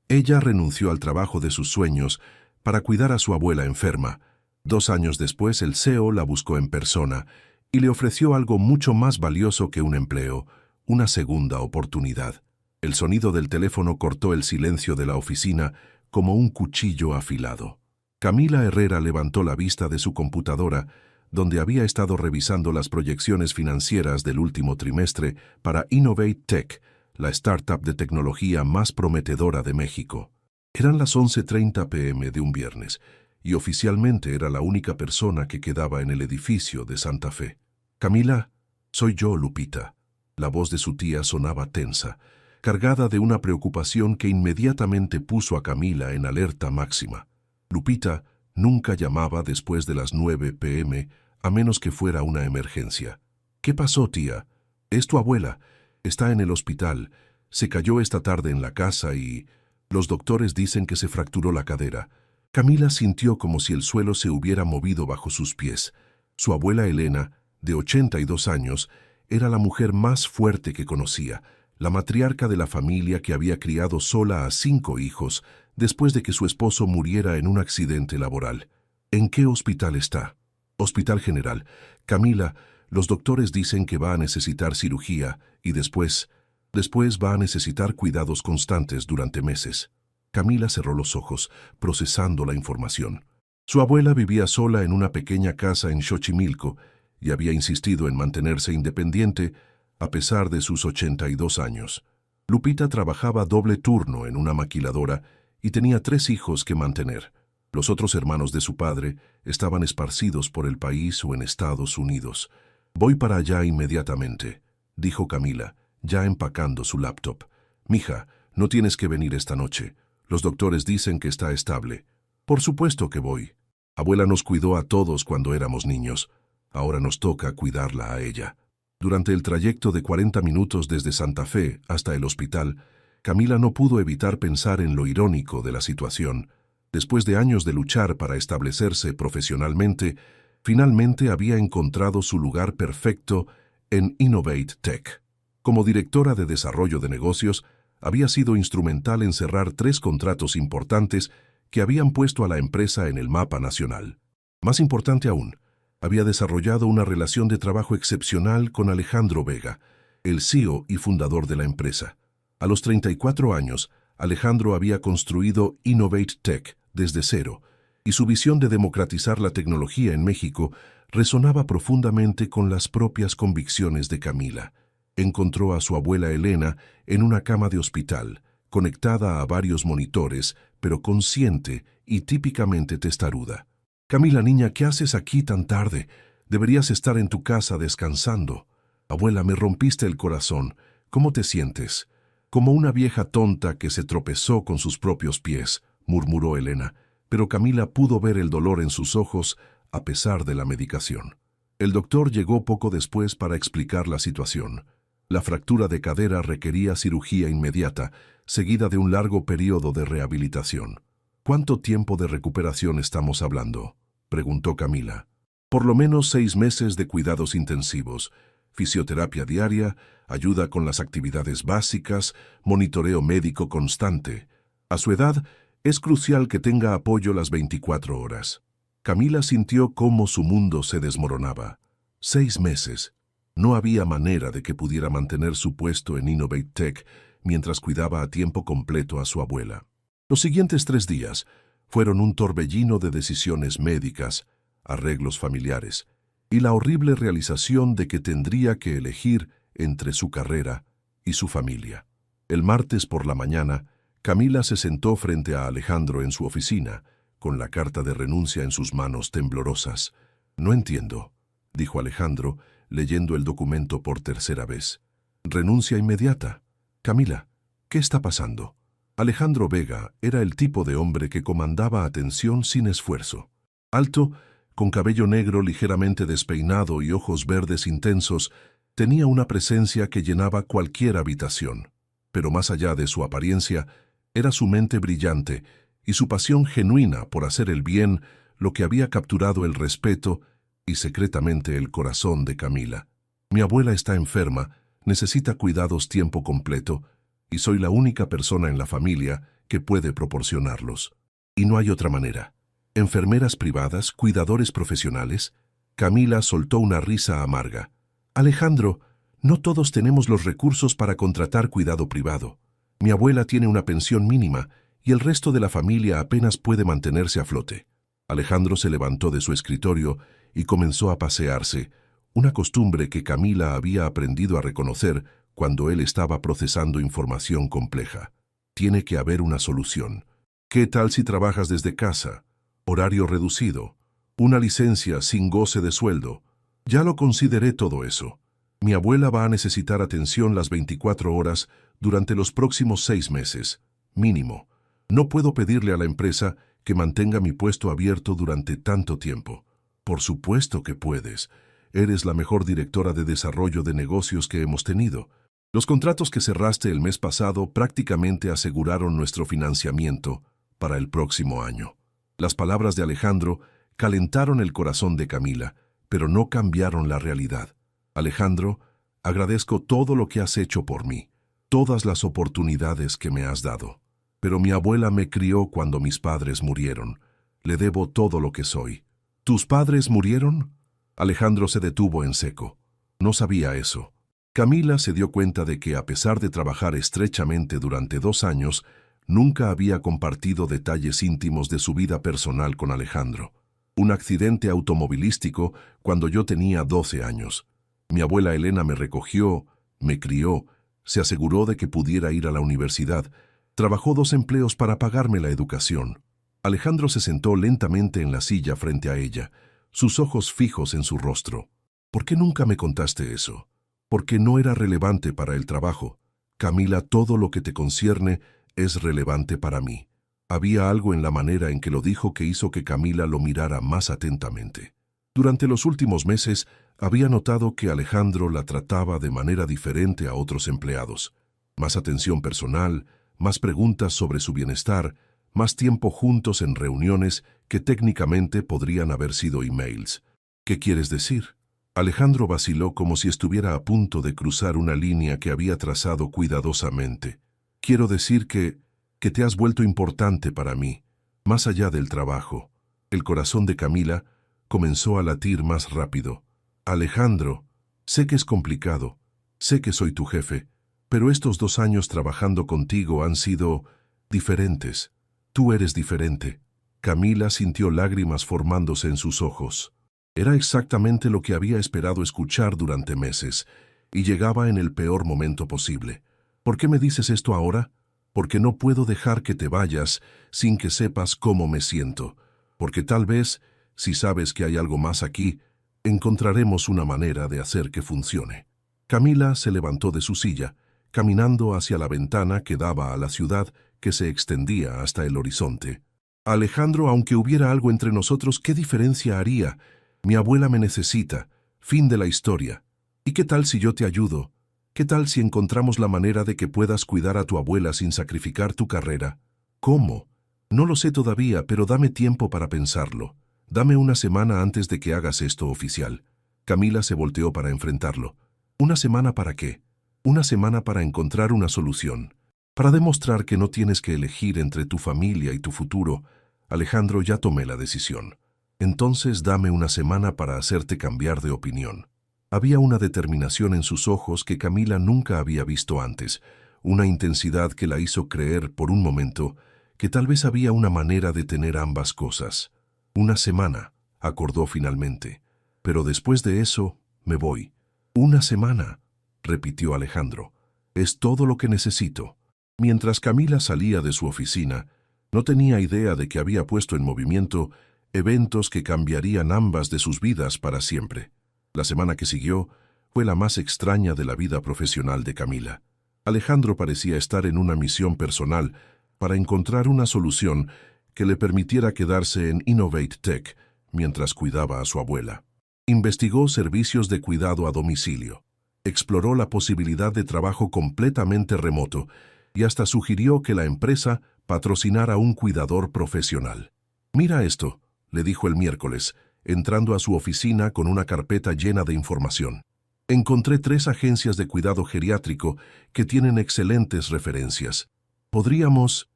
Ella renunció al trabajo de sus sueños para cuidar a su abuela enferma. 2 años después, el CEO la buscó en persona y le ofreció algo mucho más valioso que un empleo, una segunda oportunidad. El sonido del teléfono cortó el silencio de la oficina como un cuchillo afilado. Camila Herrera levantó la vista de su computadora, donde había estado revisando las proyecciones financieras del último trimestre para Innovate Tech, la startup de tecnología más prometedora de México. Eran las 11:30 p.m. de un viernes, y oficialmente era la única persona que quedaba en el edificio de Santa Fe. «Camila, soy yo, Lupita». La voz de su tía sonaba tensa, cargada de una preocupación que inmediatamente puso a Camila en alerta máxima. Lupita nunca llamaba después de las 9 p.m., a menos que fuera una emergencia. «¿Qué pasó, tía? Es tu abuela. Está en el hospital. Se cayó esta tarde en la casa y los doctores dicen que se fracturó la cadera». Camila sintió como si el suelo se hubiera movido bajo sus pies. Su abuela Elena, de 82 años, era la mujer más fuerte que conocía, la matriarca de la familia que había criado sola a 5 hijos después de que su esposo muriera en un accidente laboral. «¿En qué hospital está?» «Hospital General. Camila, los doctores dicen que va a necesitar cirugía y después va a necesitar cuidados constantes durante meses». Camila cerró los ojos, procesando la información. Su abuela vivía sola en una pequeña casa en Xochimilco y había insistido en mantenerse independiente a pesar de sus 82 años. Lupita trabajaba doble turno en una maquiladora y tenía 3 hijos que mantener. Los otros hermanos de su padre estaban esparcidos por el país o en Estados Unidos. «Voy para allá inmediatamente», dijo Camila, ya empacando su laptop. «Mija, no tienes que venir esta noche. Los doctores dicen que está estable». «Por supuesto que voy. Abuela nos cuidó a todos cuando éramos niños. Ahora nos toca cuidarla a ella». Durante el trayecto de 40 minutos desde Santa Fe hasta el hospital, Camila no pudo evitar pensar en lo irónico de la situación. Después de años de luchar para establecerse profesionalmente, finalmente había encontrado su lugar perfecto en Innovate Tech. Como directora de desarrollo de negocios, había sido instrumental en cerrar 3 contratos importantes que habían puesto a la empresa en el mapa nacional. Más importante aún, había desarrollado una relación de trabajo excepcional con Alejandro Vega, el CEO y fundador de la empresa. A los 34 años, Alejandro había construido Innovate Tech desde cero, y su visión de democratizar la tecnología en México resonaba profundamente con las propias convicciones de Camila. Encontró a su abuela Elena en una cama de hospital, conectada a varios monitores, pero consciente y típicamente testaruda. «Camila, niña, ¿qué haces aquí tan tarde? Deberías estar en tu casa descansando». «Abuela, me rompiste el corazón. ¿Cómo te sientes?» «Como una vieja tonta que se tropezó con sus propios pies», murmuró Elena, pero Camila pudo ver el dolor en sus ojos a pesar de la medicación. El doctor llegó poco después para explicar la situación. La fractura de cadera requería cirugía inmediata, seguida de un largo periodo de rehabilitación. «¿Cuánto tiempo de recuperación estamos hablando?», preguntó Camila. «Por lo menos 6 meses de cuidados intensivos, fisioterapia diaria, ayuda con las actividades básicas, monitoreo médico constante. A su edad, es crucial que tenga apoyo las 24 horas». Camila sintió cómo su mundo se desmoronaba. 6 meses. No había manera de que pudiera mantener su puesto en Innovate Tech mientras cuidaba a tiempo completo a su abuela. Los siguientes 3 días fueron un torbellino de decisiones médicas, arreglos familiares y la horrible realización de que tendría que elegir entre su carrera y su familia. El martes por la mañana, Camila se sentó frente a Alejandro en su oficina, con la carta de renuncia en sus manos temblorosas. «No entiendo», dijo Alejandro, leyendo el documento por tercera vez. «Renuncia inmediata». «Camila, ¿qué está pasando?». Alejandro Vega era el tipo de hombre que comandaba atención sin esfuerzo. Alto, con cabello negro ligeramente despeinado y ojos verdes intensos, tenía una presencia que llenaba cualquier habitación. Pero más allá de su apariencia, era su mente brillante y su pasión genuina por hacer el bien lo que había capturado el respeto y secretamente el corazón de Camila. «Mi abuela está enferma, necesita cuidados tiempo completo, y soy la única persona en la familia que puede proporcionarlos. Y no hay otra manera. Enfermeras privadas, cuidadores profesionales. Camila soltó una risa amarga. Alejandro, no todos tenemos los recursos para contratar cuidado privado. Mi abuela tiene una pensión mínima y el resto de la familia apenas puede mantenerse a flote. Alejandro se levantó de su escritorio y comenzó a pasearse, una costumbre que Camila había aprendido a reconocer cuando él estaba procesando información compleja. Tiene que haber una solución. ¿Qué tal si trabajas desde casa? Horario reducido. Una licencia sin goce de sueldo. Ya lo consideré todo eso. Mi abuela va a necesitar atención las 24 horas durante los próximos 6 meses, mínimo. No puedo pedirle a la empresa que mantenga mi puesto abierto durante tanto tiempo. Por supuesto que puedes. Eres la mejor directora de desarrollo de negocios que hemos tenido. Los contratos que cerraste el mes pasado prácticamente aseguraron nuestro financiamiento para el próximo año. Las palabras de Alejandro calentaron el corazón de Camila, pero no cambiaron la realidad. Alejandro, agradezco todo lo que has hecho por mí, todas las oportunidades que me has dado. Pero mi abuela me crió cuando mis padres murieron. Le debo todo lo que soy. ¿Tus padres murieron? Alejandro se detuvo en seco. No sabía eso. Camila se dio cuenta de que, a pesar de trabajar estrechamente durante 2 años, nunca había compartido detalles íntimos de su vida personal con Alejandro. Un accidente automovilístico cuando yo tenía 12 años. Mi abuela Elena me recogió, me crió, se aseguró de que pudiera ir a la universidad. Trabajó 2 empleos para pagarme la educación. Alejandro se sentó lentamente en la silla frente a ella, sus ojos fijos en su rostro. ¿Por qué nunca me contaste eso? Porque no era relevante para el trabajo. Camila, todo lo que te concierne es relevante para mí. Había algo en la manera en que lo dijo que hizo que Camila lo mirara más atentamente. Durante los últimos meses había notado que Alejandro la trataba de manera diferente a otros empleados. Más atención personal, más preguntas sobre su bienestar, más tiempo juntos en reuniones que técnicamente podrían haber sido emails. ¿Qué quieres decir? Alejandro vaciló como si estuviera a punto de cruzar una línea que había trazado cuidadosamente. Quiero decir que te has vuelto importante para mí, más allá del trabajo. El corazón de Camila comenzó a latir más rápido. Alejandro, sé que es complicado, sé que soy tu jefe, pero estos 2 años trabajando contigo han sido diferentes. Tú eres diferente. Camila sintió lágrimas formándose en sus ojos. Era exactamente lo que había esperado escuchar durante meses, y llegaba en el peor momento posible. ¿Por qué me dices esto ahora? Porque no puedo dejar que te vayas sin que sepas cómo me siento. Porque tal vez, si sabes que hay algo más aquí, encontraremos una manera de hacer que funcione. Camila se levantó de su silla, caminando hacia la ventana que daba a la ciudad que se extendía hasta el horizonte. Alejandro, aunque hubiera algo entre nosotros, ¿qué diferencia haría? Mi abuela me necesita. Fin de la historia. ¿Y qué tal si yo te ayudo? ¿Qué tal si encontramos la manera de que puedas cuidar a tu abuela sin sacrificar tu carrera? ¿Cómo? No lo sé todavía, pero dame tiempo para pensarlo. Dame una semana antes de que hagas esto oficial. Camila se volteó para enfrentarlo. ¿Una semana para qué? Una semana para encontrar una solución. Para demostrar que no tienes que elegir entre tu familia y tu futuro. Alejandro, ya tomé la decisión. Entonces dame una semana para hacerte cambiar de opinión. Había una determinación en sus ojos que Camila nunca había visto antes, una intensidad que la hizo creer por un momento que tal vez había una manera de tener ambas cosas. Una semana, acordó finalmente. Pero después de eso, me voy. Una semana, repitió Alejandro. Es todo lo que necesito. Mientras Camila salía de su oficina, no tenía idea de que había puesto en movimiento eventos que cambiarían ambas de sus vidas para siempre. La semana que siguió fue la más extraña de la vida profesional de Camila. Alejandro parecía estar en una misión personal para encontrar una solución que le permitiera quedarse en Innovate Tech mientras cuidaba a su abuela. Investigó servicios de cuidado a domicilio, exploró la posibilidad de trabajo completamente remoto y hasta sugirió que la empresa patrocinara un cuidador profesional. «Mira esto», le dijo el miércoles, entrando a su oficina con una carpeta llena de información. «Encontré 3 agencias de cuidado geriátrico que tienen excelentes referencias. Podríamos...»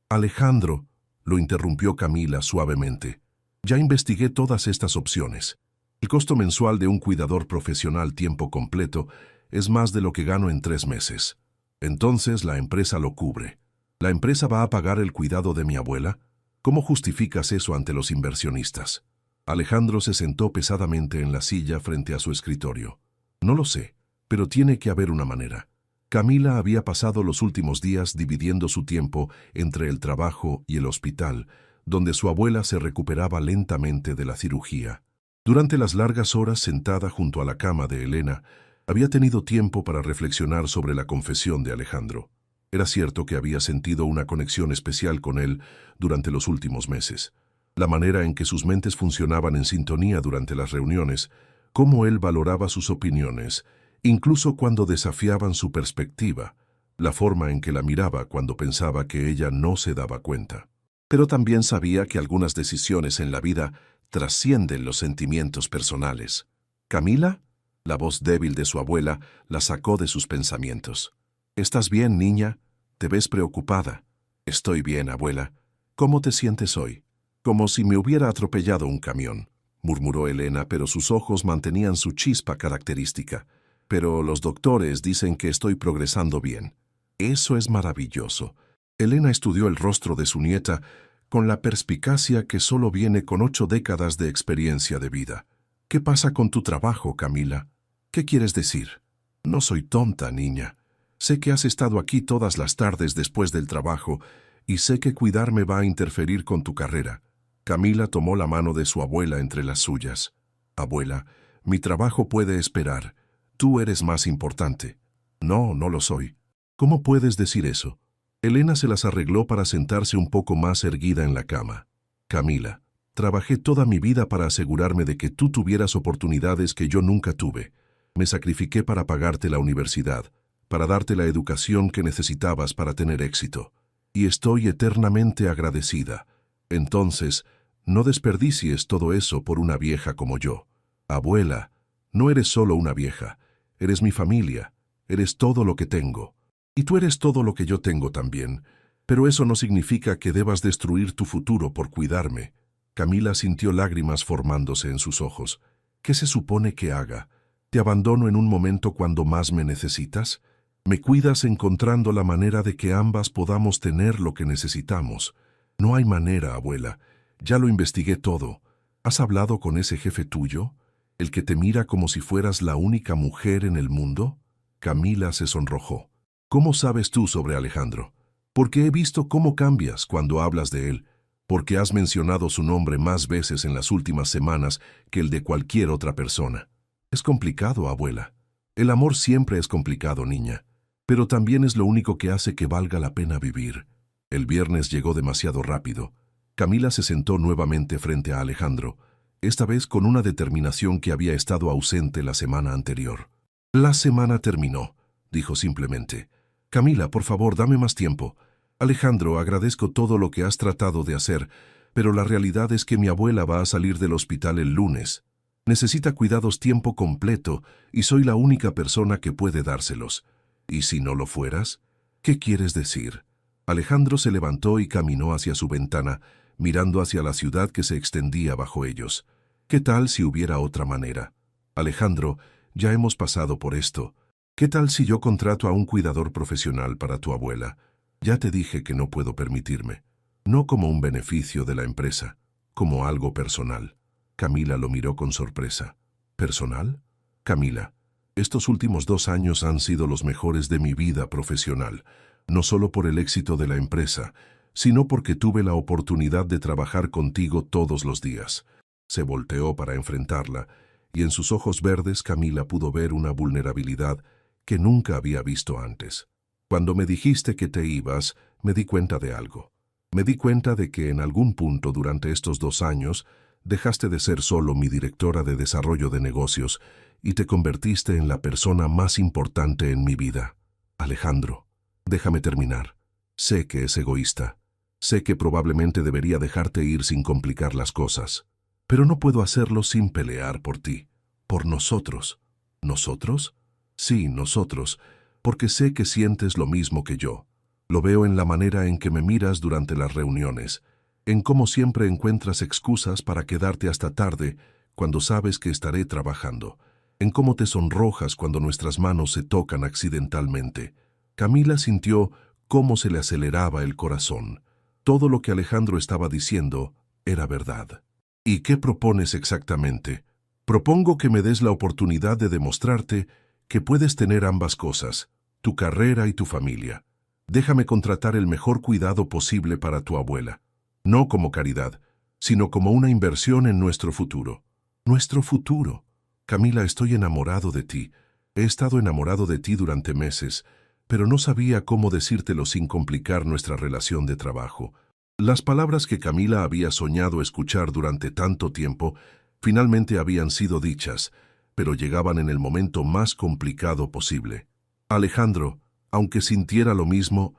Alejandro, lo interrumpió Camila suavemente. Ya investigué todas estas opciones. El costo mensual de un cuidador profesional tiempo completo es más de lo que gano en 3 meses. Entonces la empresa lo cubre. ¿La empresa va a pagar el cuidado de mi abuela? ¿Cómo justificas eso ante los inversionistas? Alejandro se sentó pesadamente en la silla frente a su escritorio. No lo sé, pero tiene que haber una manera. Camila había pasado los últimos días dividiendo su tiempo entre el trabajo y el hospital, donde su abuela se recuperaba lentamente de la cirugía. Durante las largas horas sentada junto a la cama de Elena, había tenido tiempo para reflexionar sobre la confesión de Alejandro. Era cierto que había sentido una conexión especial con él durante los últimos meses. La manera en que sus mentes funcionaban en sintonía durante las reuniones, cómo él valoraba sus opiniones, incluso cuando desafiaban su perspectiva, la forma en que la miraba cuando pensaba que ella no se daba cuenta. Pero también sabía que algunas decisiones en la vida trascienden los sentimientos personales. Camila, la voz débil de su abuela, la sacó de sus pensamientos. ¿Estás bien, niña? ¿Te ves preocupada? Estoy bien, abuela. ¿Cómo te sientes hoy? Como si me hubiera atropellado un camión, murmuró Elena, pero sus ojos mantenían su chispa característica. Pero los doctores dicen que estoy progresando bien. Eso es maravilloso. Elena estudió el rostro de su nieta con la perspicacia que solo viene con 8 décadas de experiencia de vida. ¿Qué pasa con tu trabajo, Camila? ¿Qué quieres decir? No soy tonta, niña. Sé que has estado aquí todas las tardes después del trabajo y sé que cuidarme va a interferir con tu carrera. Camila tomó la mano de su abuela entre las suyas. Abuela, mi trabajo puede esperar. Tú eres más importante. No, no lo soy. ¿Cómo puedes decir eso? Elena se las arregló para sentarse un poco más erguida en la cama. Camila, trabajé toda mi vida para asegurarme de que tú tuvieras oportunidades que yo nunca tuve. Me sacrifiqué para pagarte la universidad, para darte la educación que necesitabas para tener éxito. Y estoy eternamente agradecida. Entonces, no desperdicies todo eso por una vieja como yo. Abuela, no eres solo una vieja. Eres mi familia. Eres todo lo que tengo. Y tú eres todo lo que yo tengo también. Pero eso no significa que debas destruir tu futuro por cuidarme. Camila sintió lágrimas formándose en sus ojos. ¿Qué se supone que haga? ¿Te abandono en un momento cuando más me necesitas? Me cuidas encontrando la manera de que ambas podamos tener lo que necesitamos. No hay manera, abuela. Ya lo investigué todo. ¿Has hablado con ese jefe tuyo? ¿El que te mira como si fueras la única mujer en el mundo? Camila se sonrojó. ¿Cómo sabes tú sobre Alejandro? Porque he visto cómo cambias cuando hablas de él. Porque has mencionado su nombre más veces en las últimas semanas que el de cualquier otra persona. Es complicado, abuela. El amor siempre es complicado, niña. Pero también es lo único que hace que valga la pena vivir. El viernes llegó demasiado rápido. Camila se sentó nuevamente frente a Alejandro, esta vez con una determinación que había estado ausente la semana anterior. La semana terminó, dijo simplemente. Camila, por favor, dame más tiempo. Alejandro, agradezco todo lo que has tratado de hacer, pero la realidad es que mi abuela va a salir del hospital el lunes. Necesita cuidados tiempo completo y soy la única persona que puede dárselos. ¿Y si no lo fueras? ¿Qué quieres decir? Alejandro se levantó y caminó hacia su ventana, mirando hacia la ciudad que se extendía bajo ellos. ¿Qué tal si hubiera otra manera? Alejandro, ya hemos pasado por esto. ¿Qué tal si yo contrato a un cuidador profesional para tu abuela? Ya te dije que no puedo permitirme. No como un beneficio de la empresa, como algo personal. Camila lo miró con sorpresa. ¿Personal? Camila, estos últimos 2 años han sido los mejores de mi vida profesional, no solo por el éxito de la empresa, sino porque tuve la oportunidad de trabajar contigo todos los días. Se volteó para enfrentarla, y en sus ojos verdes Camila pudo ver una vulnerabilidad que nunca había visto antes. Cuando me dijiste que te ibas, me di cuenta de algo. Me di cuenta de que en algún punto durante estos 2 años dejaste de ser solo mi directora de desarrollo de negocios y te convertiste en la persona más importante en mi vida. Alejandro, déjame terminar. Sé que es egoísta. Sé que probablemente debería dejarte ir sin complicar las cosas. Pero no puedo hacerlo sin pelear por ti. Por nosotros. ¿Nosotros? Sí, nosotros, porque sé que sientes lo mismo que yo. Lo veo en la manera en que me miras durante las reuniones, en cómo siempre encuentras excusas para quedarte hasta tarde cuando sabes que estaré trabajando, en cómo te sonrojas cuando nuestras manos se tocan accidentalmente. Camila sintió cómo se le aceleraba el corazón. Todo lo que Alejandro estaba diciendo era verdad. ¿Y qué propones exactamente? Propongo que me des la oportunidad de demostrarte que puedes tener ambas cosas, tu carrera y tu familia. Déjame contratar el mejor cuidado posible para tu abuela. No como caridad, sino como una inversión en nuestro futuro. Nuestro futuro. Camila, estoy enamorado de ti. He estado enamorado de ti durante meses, pero no sabía cómo decírtelo sin complicar nuestra relación de trabajo. Las palabras que Camila había soñado escuchar durante tanto tiempo finalmente habían sido dichas, pero llegaban en el momento más complicado posible. Alejandro, aunque sintieras lo mismo,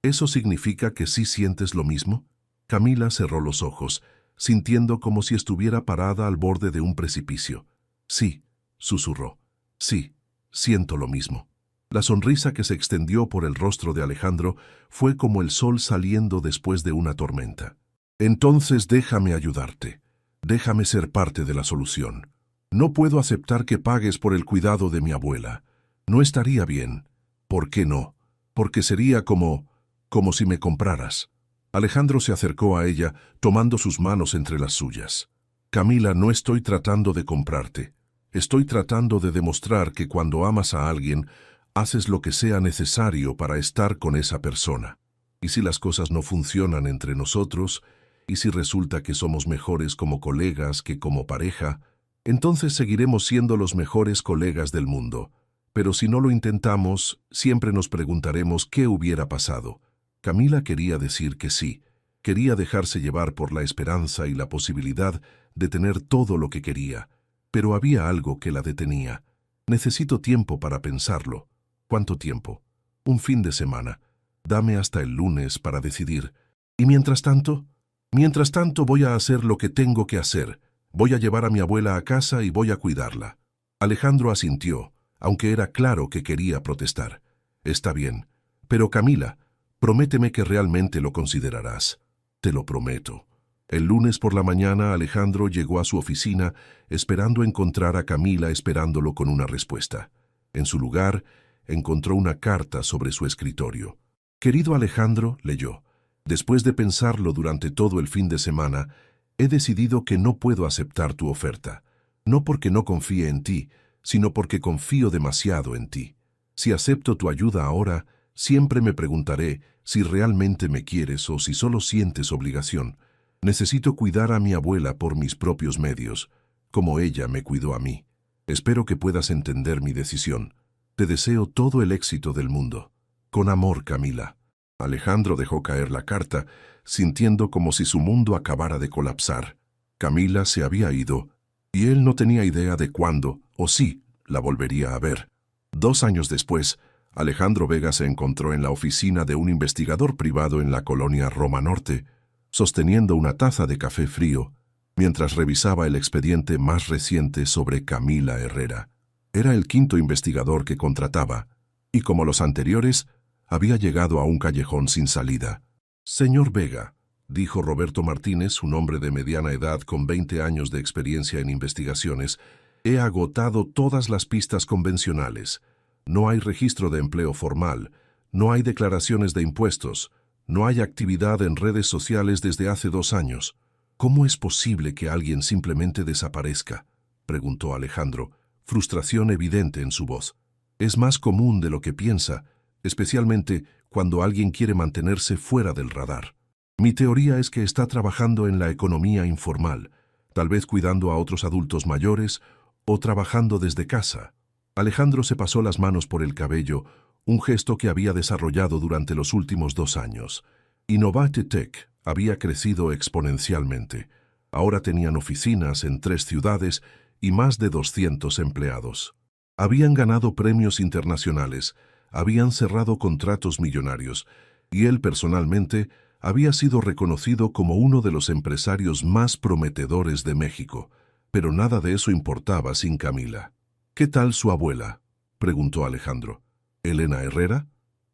¿eso significa que sí sientes lo mismo? Camila cerró los ojos, sintiendo como si estuviera parada al borde de un precipicio. Sí, susurró. Sí, siento lo mismo. La sonrisa que se extendió por el rostro de Alejandro fue como el sol saliendo después de una tormenta. Entonces déjame ayudarte. Déjame ser parte de la solución. No puedo aceptar que pagues por el cuidado de mi abuela. No estaría bien. ¿Por qué no? Porque sería como si me compraras. Alejandro se acercó a ella, tomando sus manos entre las suyas. Camila, no estoy tratando de comprarte. Estoy tratando de demostrar que cuando amas a alguien, haces lo que sea necesario para estar con esa persona. Y si las cosas no funcionan entre nosotros, y si resulta que somos mejores como colegas que como pareja, entonces seguiremos siendo los mejores colegas del mundo. Pero si no lo intentamos, siempre nos preguntaremos qué hubiera pasado. Camila quería decir que sí, quería dejarse llevar por la esperanza y la posibilidad de tener todo lo que quería, pero había algo que la detenía. Necesito tiempo para pensarlo. ¿Cuánto tiempo? Un fin de semana. Dame hasta el lunes para decidir. ¿Y mientras tanto? Mientras tanto voy a hacer lo que tengo que hacer. Voy a llevar a mi abuela a casa y voy a cuidarla. Alejandro asintió, aunque era claro que quería protestar. Está bien. Pero Camila, prométeme que realmente lo considerarás. Te lo prometo. El lunes por la mañana Alejandro llegó a su oficina esperando encontrar a Camila esperándolo con una respuesta. En su lugar, encontró una carta sobre su escritorio. Querido Alejandro, leyó, después de pensarlo durante todo el fin de semana, he decidido que no puedo aceptar tu oferta. No porque no confíe en ti, sino porque confío demasiado en ti. Si acepto tu ayuda ahora, siempre me preguntaré si realmente me quieres o si solo sientes obligación. Necesito cuidar a mi abuela por mis propios medios, como ella me cuidó a mí. Espero que puedas entender mi decisión. Te deseo todo el éxito del mundo. Con amor, Camila. Alejandro dejó caer la carta, sintiendo como si su mundo acabara de colapsar. Camila se había ido, y él no tenía idea de cuándo, o si, la volvería a ver. 2 años después, Alejandro Vega se encontró en la oficina de un investigador privado en la colonia Roma Norte, sosteniendo una taza de café frío, mientras revisaba el expediente más reciente sobre Camila Herrera. Era el 5º investigador que contrataba, y como los anteriores, había llegado a un callejón sin salida. Señor Vega, dijo Roberto Martínez, un hombre de mediana edad con 20 años de experiencia en investigaciones, he agotado todas las pistas convencionales. No hay registro de empleo formal, no hay declaraciones de impuestos, no hay actividad en redes sociales desde hace 2 años. ¿Cómo es posible que alguien simplemente desaparezca?, preguntó Alejandro, frustración evidente en su voz. Es más común de lo que piensa, especialmente cuando alguien quiere mantenerse fuera del radar. Mi teoría es que está trabajando en la economía informal, tal vez cuidando a otros adultos mayores o trabajando desde casa. Alejandro se pasó las manos por el cabello, un gesto que había desarrollado durante los últimos 2 años. Innovate Tech había crecido exponencialmente. Ahora tenían oficinas en 3 ciudades y más de 200 empleados. Habían ganado premios internacionales, habían cerrado contratos millonarios, y él personalmente había sido reconocido como uno de los empresarios más prometedores de México. Pero nada de eso importaba sin Camila. ¿Qué tal su abuela?, preguntó Alejandro. ¿Elena Herrera?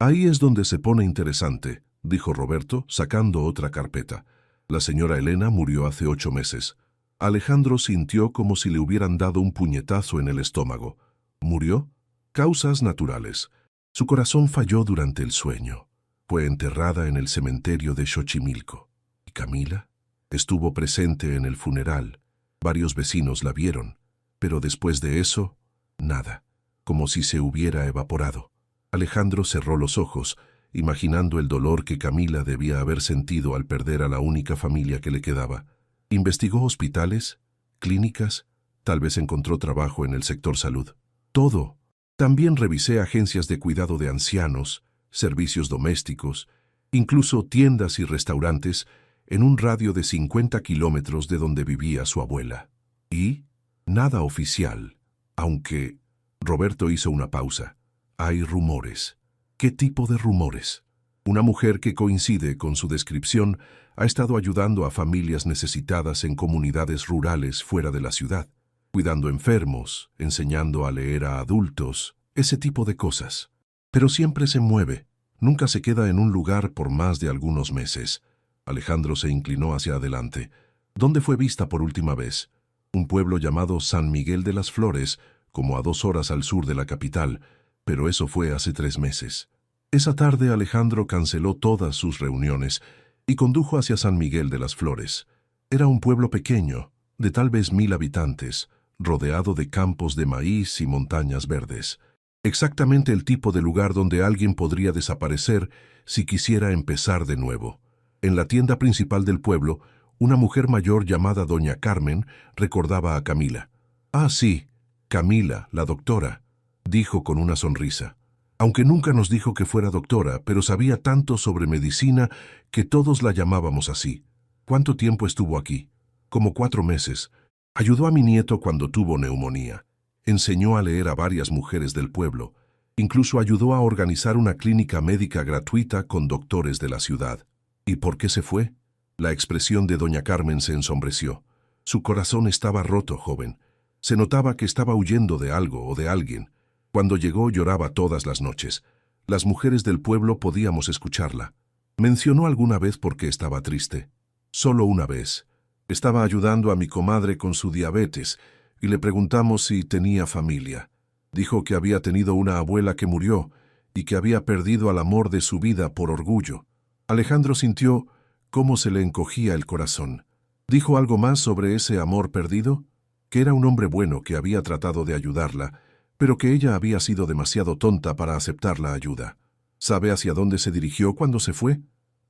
Ahí es donde se pone interesante, dijo Roberto, sacando otra carpeta. La señora Elena murió hace 8 meses. Alejandro sintió como si le hubieran dado un puñetazo en el estómago. ¿Murió? Causas naturales. Su corazón falló durante el sueño. Fue enterrada en el cementerio de Xochimilco. ¿Y Camila? Estuvo presente en el funeral. Varios vecinos la vieron. Pero después de eso, nada. Como si se hubiera evaporado. Alejandro cerró los ojos, imaginando el dolor que Camila debía haber sentido al perder a la única familia que le quedaba. Investigó hospitales, clínicas, tal vez encontró trabajo en el sector salud. Todo. También revisé agencias de cuidado de ancianos, servicios domésticos, incluso tiendas y restaurantes en un radio de 50 kilómetros de donde vivía su abuela. Y nada oficial, aunque Roberto hizo una pausa. Hay rumores. ¿Qué tipo de rumores? Una mujer que coincide con su descripción ha estado ayudando a familias necesitadas en comunidades rurales fuera de la ciudad, cuidando enfermos, enseñando a leer a adultos, ese tipo de cosas. Pero siempre se mueve, nunca se queda en un lugar por más de algunos meses. Alejandro se inclinó hacia adelante. ¿Dónde fue vista por última vez? Un pueblo llamado San Miguel de las Flores, como a 2 horas al sur de la capital, pero eso fue hace 3 meses. Esa tarde Alejandro canceló todas sus reuniones y condujo hacia San Miguel de las Flores. Era un pueblo pequeño, de tal vez 1000 habitantes, rodeado de campos de maíz y montañas verdes. Exactamente el tipo de lugar donde alguien podría desaparecer si quisiera empezar de nuevo. En la tienda principal del pueblo, una mujer mayor llamada Doña Carmen recordaba a Camila. «Ah, sí, Camila, la doctora», dijo con una sonrisa. Aunque nunca nos dijo que fuera doctora, pero sabía tanto sobre medicina que todos la llamábamos así. ¿Cuánto tiempo estuvo aquí? Como 4 meses. Ayudó a mi nieto cuando tuvo neumonía. Enseñó a leer a varias mujeres del pueblo. Incluso ayudó a organizar una clínica médica gratuita con doctores de la ciudad. ¿Y por qué se fue? La expresión de Doña Carmen se ensombreció. Su corazón estaba roto, joven. Se notaba que estaba huyendo de algo o de alguien. Cuando llegó lloraba todas las noches. Las mujeres del pueblo podíamos escucharla. Mencionó alguna vez por qué estaba triste. Solo una vez. Estaba ayudando a mi comadre con su diabetes y le preguntamos si tenía familia. Dijo que había tenido una abuela que murió y que había perdido al amor de su vida por orgullo. Alejandro sintió cómo se le encogía el corazón. ¿Dijo algo más sobre ese amor perdido? Que era un hombre bueno que había tratado de ayudarla, pero que ella había sido demasiado tonta para aceptar la ayuda. ¿Sabe hacia dónde se dirigió cuando se fue?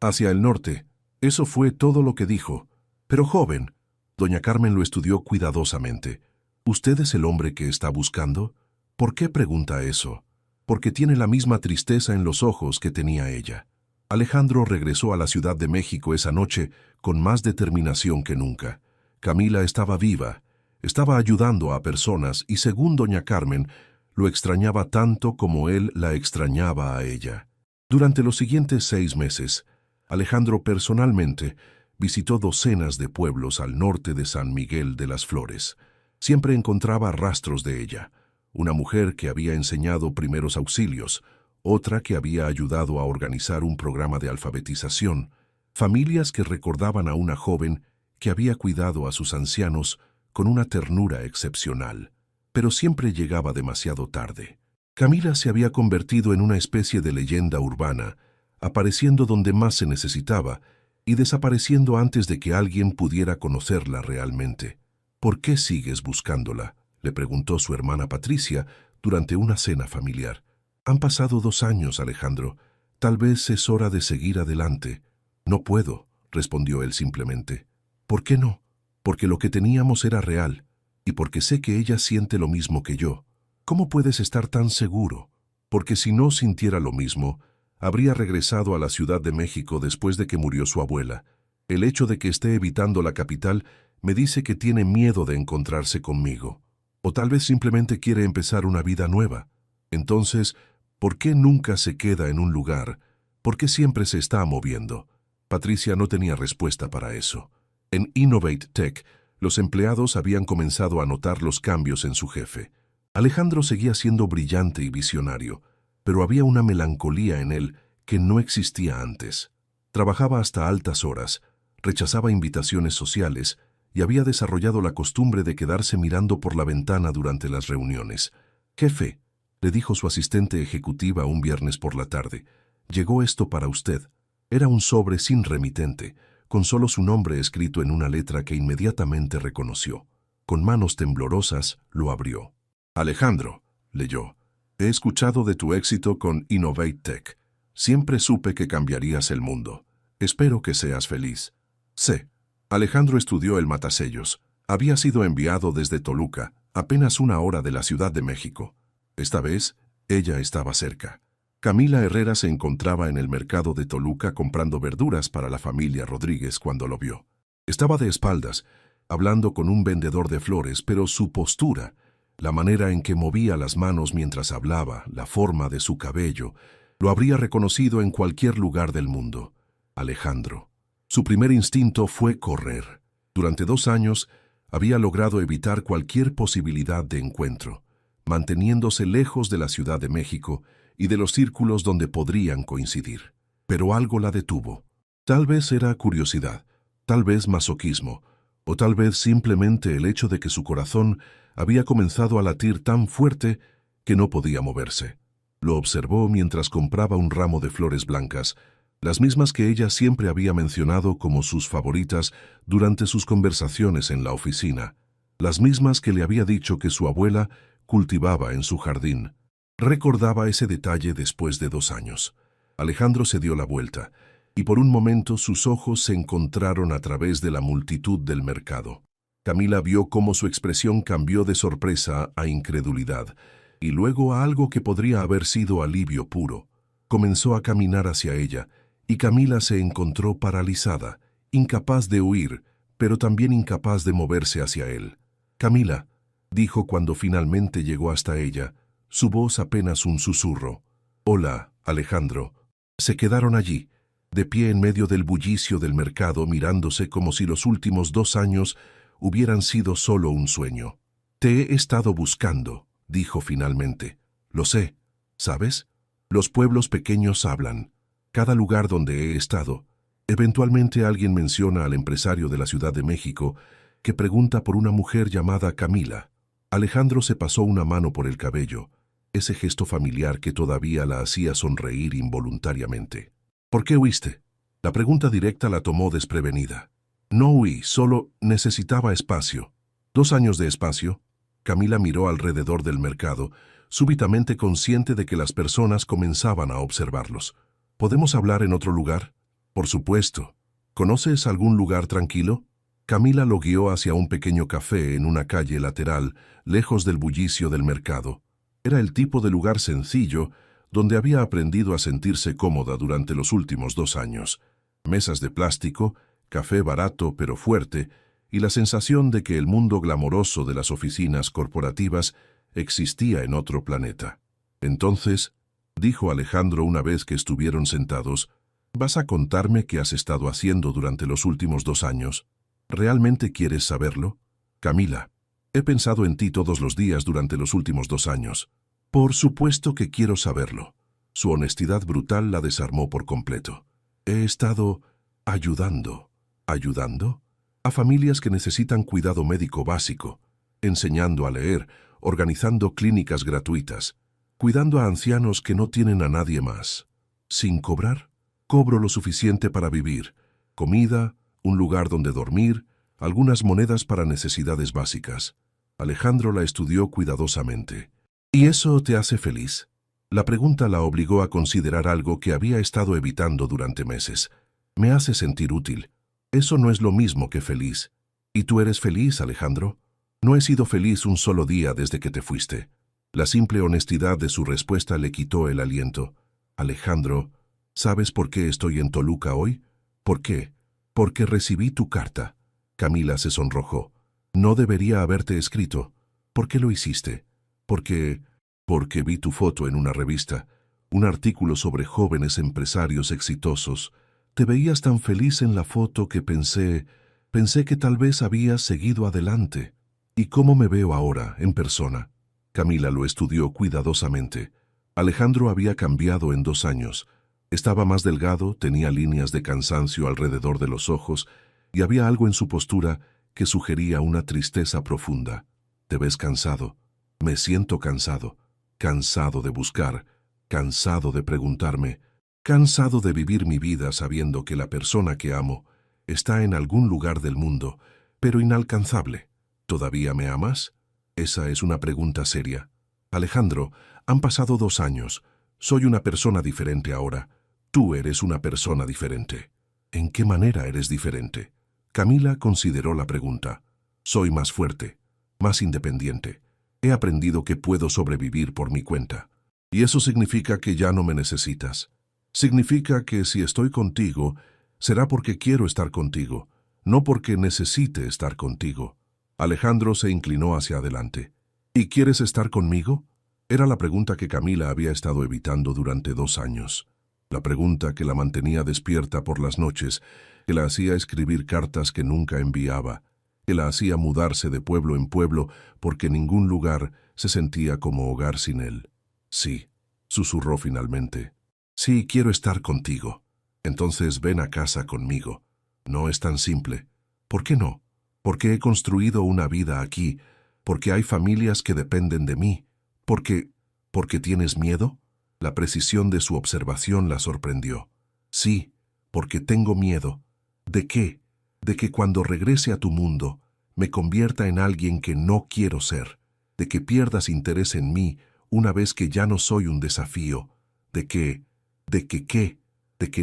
Hacia el norte. Eso fue todo lo que dijo. Pero joven, Doña Carmen lo estudió cuidadosamente. ¿Usted es el hombre que está buscando? ¿Por qué pregunta eso? Porque tiene la misma tristeza en los ojos que tenía ella. Alejandro regresó a la Ciudad de México esa noche con más determinación que nunca. Camila estaba viva. Estaba ayudando a personas y, según Doña Carmen, lo extrañaba tanto como él la extrañaba a ella. Durante los siguientes 6 meses, Alejandro personalmente visitó docenas de pueblos al norte de San Miguel de las Flores. Siempre encontraba rastros de ella. Una mujer que había enseñado primeros auxilios, otra que había ayudado a organizar un programa de alfabetización, familias que recordaban a una joven que había cuidado a sus ancianos con una ternura excepcional, pero siempre llegaba demasiado tarde. Camila se había convertido en una especie de leyenda urbana, apareciendo donde más se necesitaba y desapareciendo antes de que alguien pudiera conocerla realmente. ¿Por qué sigues buscándola?, le preguntó su hermana Patricia durante una cena familiar. Han pasado 2 años, Alejandro. Tal vez es hora de seguir adelante. No puedo, respondió él simplemente. ¿Por qué no? Porque lo que teníamos era real, y porque sé que ella siente lo mismo que yo. ¿Cómo puedes estar tan seguro? Porque si no sintiera lo mismo, habría regresado a la Ciudad de México después de que murió su abuela. El hecho de que esté evitando la capital me dice que tiene miedo de encontrarse conmigo. O tal vez simplemente quiere empezar una vida nueva. Entonces, ¿por qué nunca se queda en un lugar? ¿Por qué siempre se está moviendo? Patricia no tenía respuesta para eso. En Innovate Tech, los empleados habían comenzado a notar los cambios en su jefe. Alejandro seguía siendo brillante y visionario, pero había una melancolía en él que no existía antes. Trabajaba hasta altas horas, rechazaba invitaciones sociales y había desarrollado la costumbre de quedarse mirando por la ventana durante las reuniones. «Jefe», le dijo su asistente ejecutiva un viernes por la tarde, «llegó esto para usted». Era un sobre sin remitente, con solo su nombre escrito en una letra que inmediatamente reconoció. Con manos temblorosas, lo abrió. «Alejandro», leyó, «he escuchado de tu éxito con Innovate Tech. Siempre supe que cambiarías el mundo. Espero que seas feliz. C». Alejandro estudió el matasellos. Había sido enviado desde Toluca, apenas 1 hora de la Ciudad de México. Esta vez, ella estaba cerca. Camila Herrera se encontraba en el mercado de Toluca comprando verduras para la familia Rodríguez cuando lo vio. Estaba de espaldas, hablando con un vendedor de flores, pero su postura, la manera en que movía las manos mientras hablaba, la forma de su cabello, lo habría reconocido en cualquier lugar del mundo. Alejandro. Su primer instinto fue correr. Durante 2 años había logrado evitar cualquier posibilidad de encuentro, manteniéndose lejos de la Ciudad de México y de los círculos donde podrían coincidir. Pero algo la detuvo. Tal vez era curiosidad, tal vez masoquismo, o tal vez simplemente el hecho de que su corazón había comenzado a latir tan fuerte que no podía moverse. Lo observó mientras compraba un ramo de flores blancas, las mismas que ella siempre había mencionado como sus favoritas durante sus conversaciones en la oficina, las mismas que le había dicho que su abuela cultivaba en su jardín. Recordaba ese detalle después de 2 años. Alejandro se dio la vuelta, y por un momento sus ojos se encontraron a través de la multitud del mercado. Camila vio cómo su expresión cambió de sorpresa a incredulidad, y luego a algo que podría haber sido alivio puro. Comenzó a caminar hacia ella, y Camila se encontró paralizada, incapaz de huir, pero también incapaz de moverse hacia él. «Camila», dijo cuando finalmente llegó hasta ella, su voz apenas un susurro. «Hola, Alejandro». Se quedaron allí, de pie en medio del bullicio del mercado, mirándose como si los últimos 2 años hubieran sido solo un sueño. «Te he estado buscando», dijo finalmente. «Lo sé, ¿sabes? Los pueblos pequeños hablan. Cada lugar donde he estado, eventualmente alguien menciona al empresario de la Ciudad de México que pregunta por una mujer llamada Camila». Alejandro se pasó una mano por el cabello, ese gesto familiar que todavía la hacía sonreír involuntariamente. «¿Por qué huiste?». La pregunta directa la tomó desprevenida. «No huí, solo necesitaba espacio». «¿2 años de espacio?». Camila miró alrededor del mercado, súbitamente consciente de que las personas comenzaban a observarlos. «¿Podemos hablar en otro lugar?». «Por supuesto. ¿Conoces algún lugar tranquilo?». Camila lo guió hacia un pequeño café en una calle lateral, lejos del bullicio del mercado. Era el tipo de lugar sencillo donde había aprendido a sentirse cómoda durante los últimos 2 años. Mesas de plástico, café barato pero fuerte, y la sensación de que el mundo glamoroso de las oficinas corporativas existía en otro planeta. «Entonces», dijo Alejandro una vez que estuvieron sentados, «¿vas a contarme qué has estado haciendo durante los últimos 2 años? ¿Realmente quieres saberlo?». «Camila, he pensado en ti todos los días durante los últimos 2 años. Por supuesto que quiero saberlo». Su honestidad brutal la desarmó por completo. «He estado ayudando». «¿Ayudando?». «A familias que necesitan cuidado médico básico, enseñando a leer, organizando clínicas gratuitas, cuidando a ancianos que no tienen a nadie más. ¿Sin cobrar? Cobro lo suficiente para vivir, comida, un lugar donde dormir, algunas monedas para necesidades básicas». Alejandro la estudió cuidadosamente. «¿Y eso te hace feliz?». La pregunta la obligó a considerar algo que había estado evitando durante meses. «Me hace sentir útil. Eso no es lo mismo que feliz». «¿Y tú eres feliz, Alejandro?». «No he sido feliz un solo día desde que te fuiste». La simple honestidad de su respuesta le quitó el aliento. «Alejandro, ¿sabes por qué estoy en Toluca hoy?». «¿Por qué?». «Porque recibí tu carta». Camila se sonrojó. «No debería haberte escrito». «¿Por qué lo hiciste?». Porque vi tu foto en una revista, un artículo sobre jóvenes empresarios exitosos. Te veías tan feliz en la foto que pensé que tal vez habías seguido adelante. ¿Y cómo me veo ahora, en persona?». Camila lo estudió cuidadosamente. Alejandro había cambiado en 2 años. Estaba más delgado, tenía líneas de cansancio alrededor de los ojos y había algo en su postura que sugería una tristeza profunda. «Te ves cansado». «Me siento cansado. Cansado de buscar, cansado de preguntarme, cansado de vivir mi vida sabiendo que la persona que amo está en algún lugar del mundo, pero inalcanzable. ¿Todavía me amas?» Esa es una pregunta seria. Alejandro, han pasado 2 años. Soy una persona diferente ahora. Tú eres una persona diferente. ¿En qué manera eres diferente? Camila consideró la pregunta. Soy más fuerte, más independiente. He aprendido que puedo sobrevivir por mi cuenta. Y eso significa que ya no me necesitas. Significa que si estoy contigo, será porque quiero estar contigo, no porque necesite estar contigo. Alejandro se inclinó hacia adelante. ¿Y quieres estar conmigo? Era la pregunta que Camila había estado evitando durante 2 años. La pregunta que la mantenía despierta por las noches, que la hacía escribir cartas que nunca enviaba, que la hacía mudarse de pueblo en pueblo porque ningún lugar se sentía como hogar sin él. «Sí», susurró finalmente. «Sí, quiero estar contigo. Entonces ven a casa conmigo». «No es tan simple». «¿Por qué no? Porque he construido una vida aquí, porque hay familias que dependen de mí, porque tienes miedo». La precisión de su observación la sorprendió. «Sí, porque tengo miedo». «¿De qué?» «De que cuando regrese a tu mundo, me convierta en alguien que no quiero ser, de que pierdas interés en mí una vez que ya no soy un desafío, de que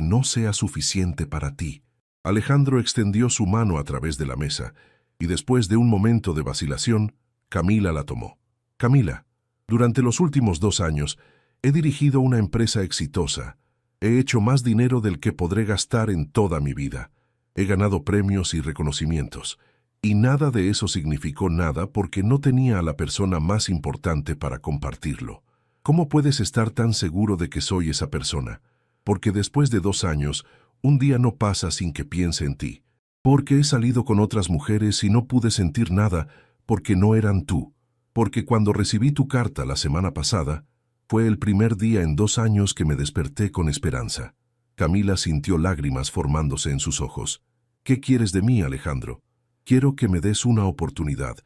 no sea suficiente para ti». Alejandro extendió su mano a través de la mesa, y después de un momento de vacilación, Camila la tomó. «Camila, durante los últimos 2 años he dirigido una empresa exitosa. He hecho más dinero del que podré gastar en toda mi vida. He ganado premios y reconocimientos. Y nada de eso significó nada porque no tenía a la persona más importante para compartirlo. ¿Cómo puedes estar tan seguro de que soy esa persona? Porque después de 2 años, un día no pasa sin que piense en ti. Porque he salido con otras mujeres y no pude sentir nada porque no eran tú. Porque cuando recibí tu carta la semana pasada, fue el primer día en 2 años que me desperté con esperanza». Camila sintió lágrimas formándose en sus ojos. «¿Qué quieres de mí, Alejandro? Quiero que me des una oportunidad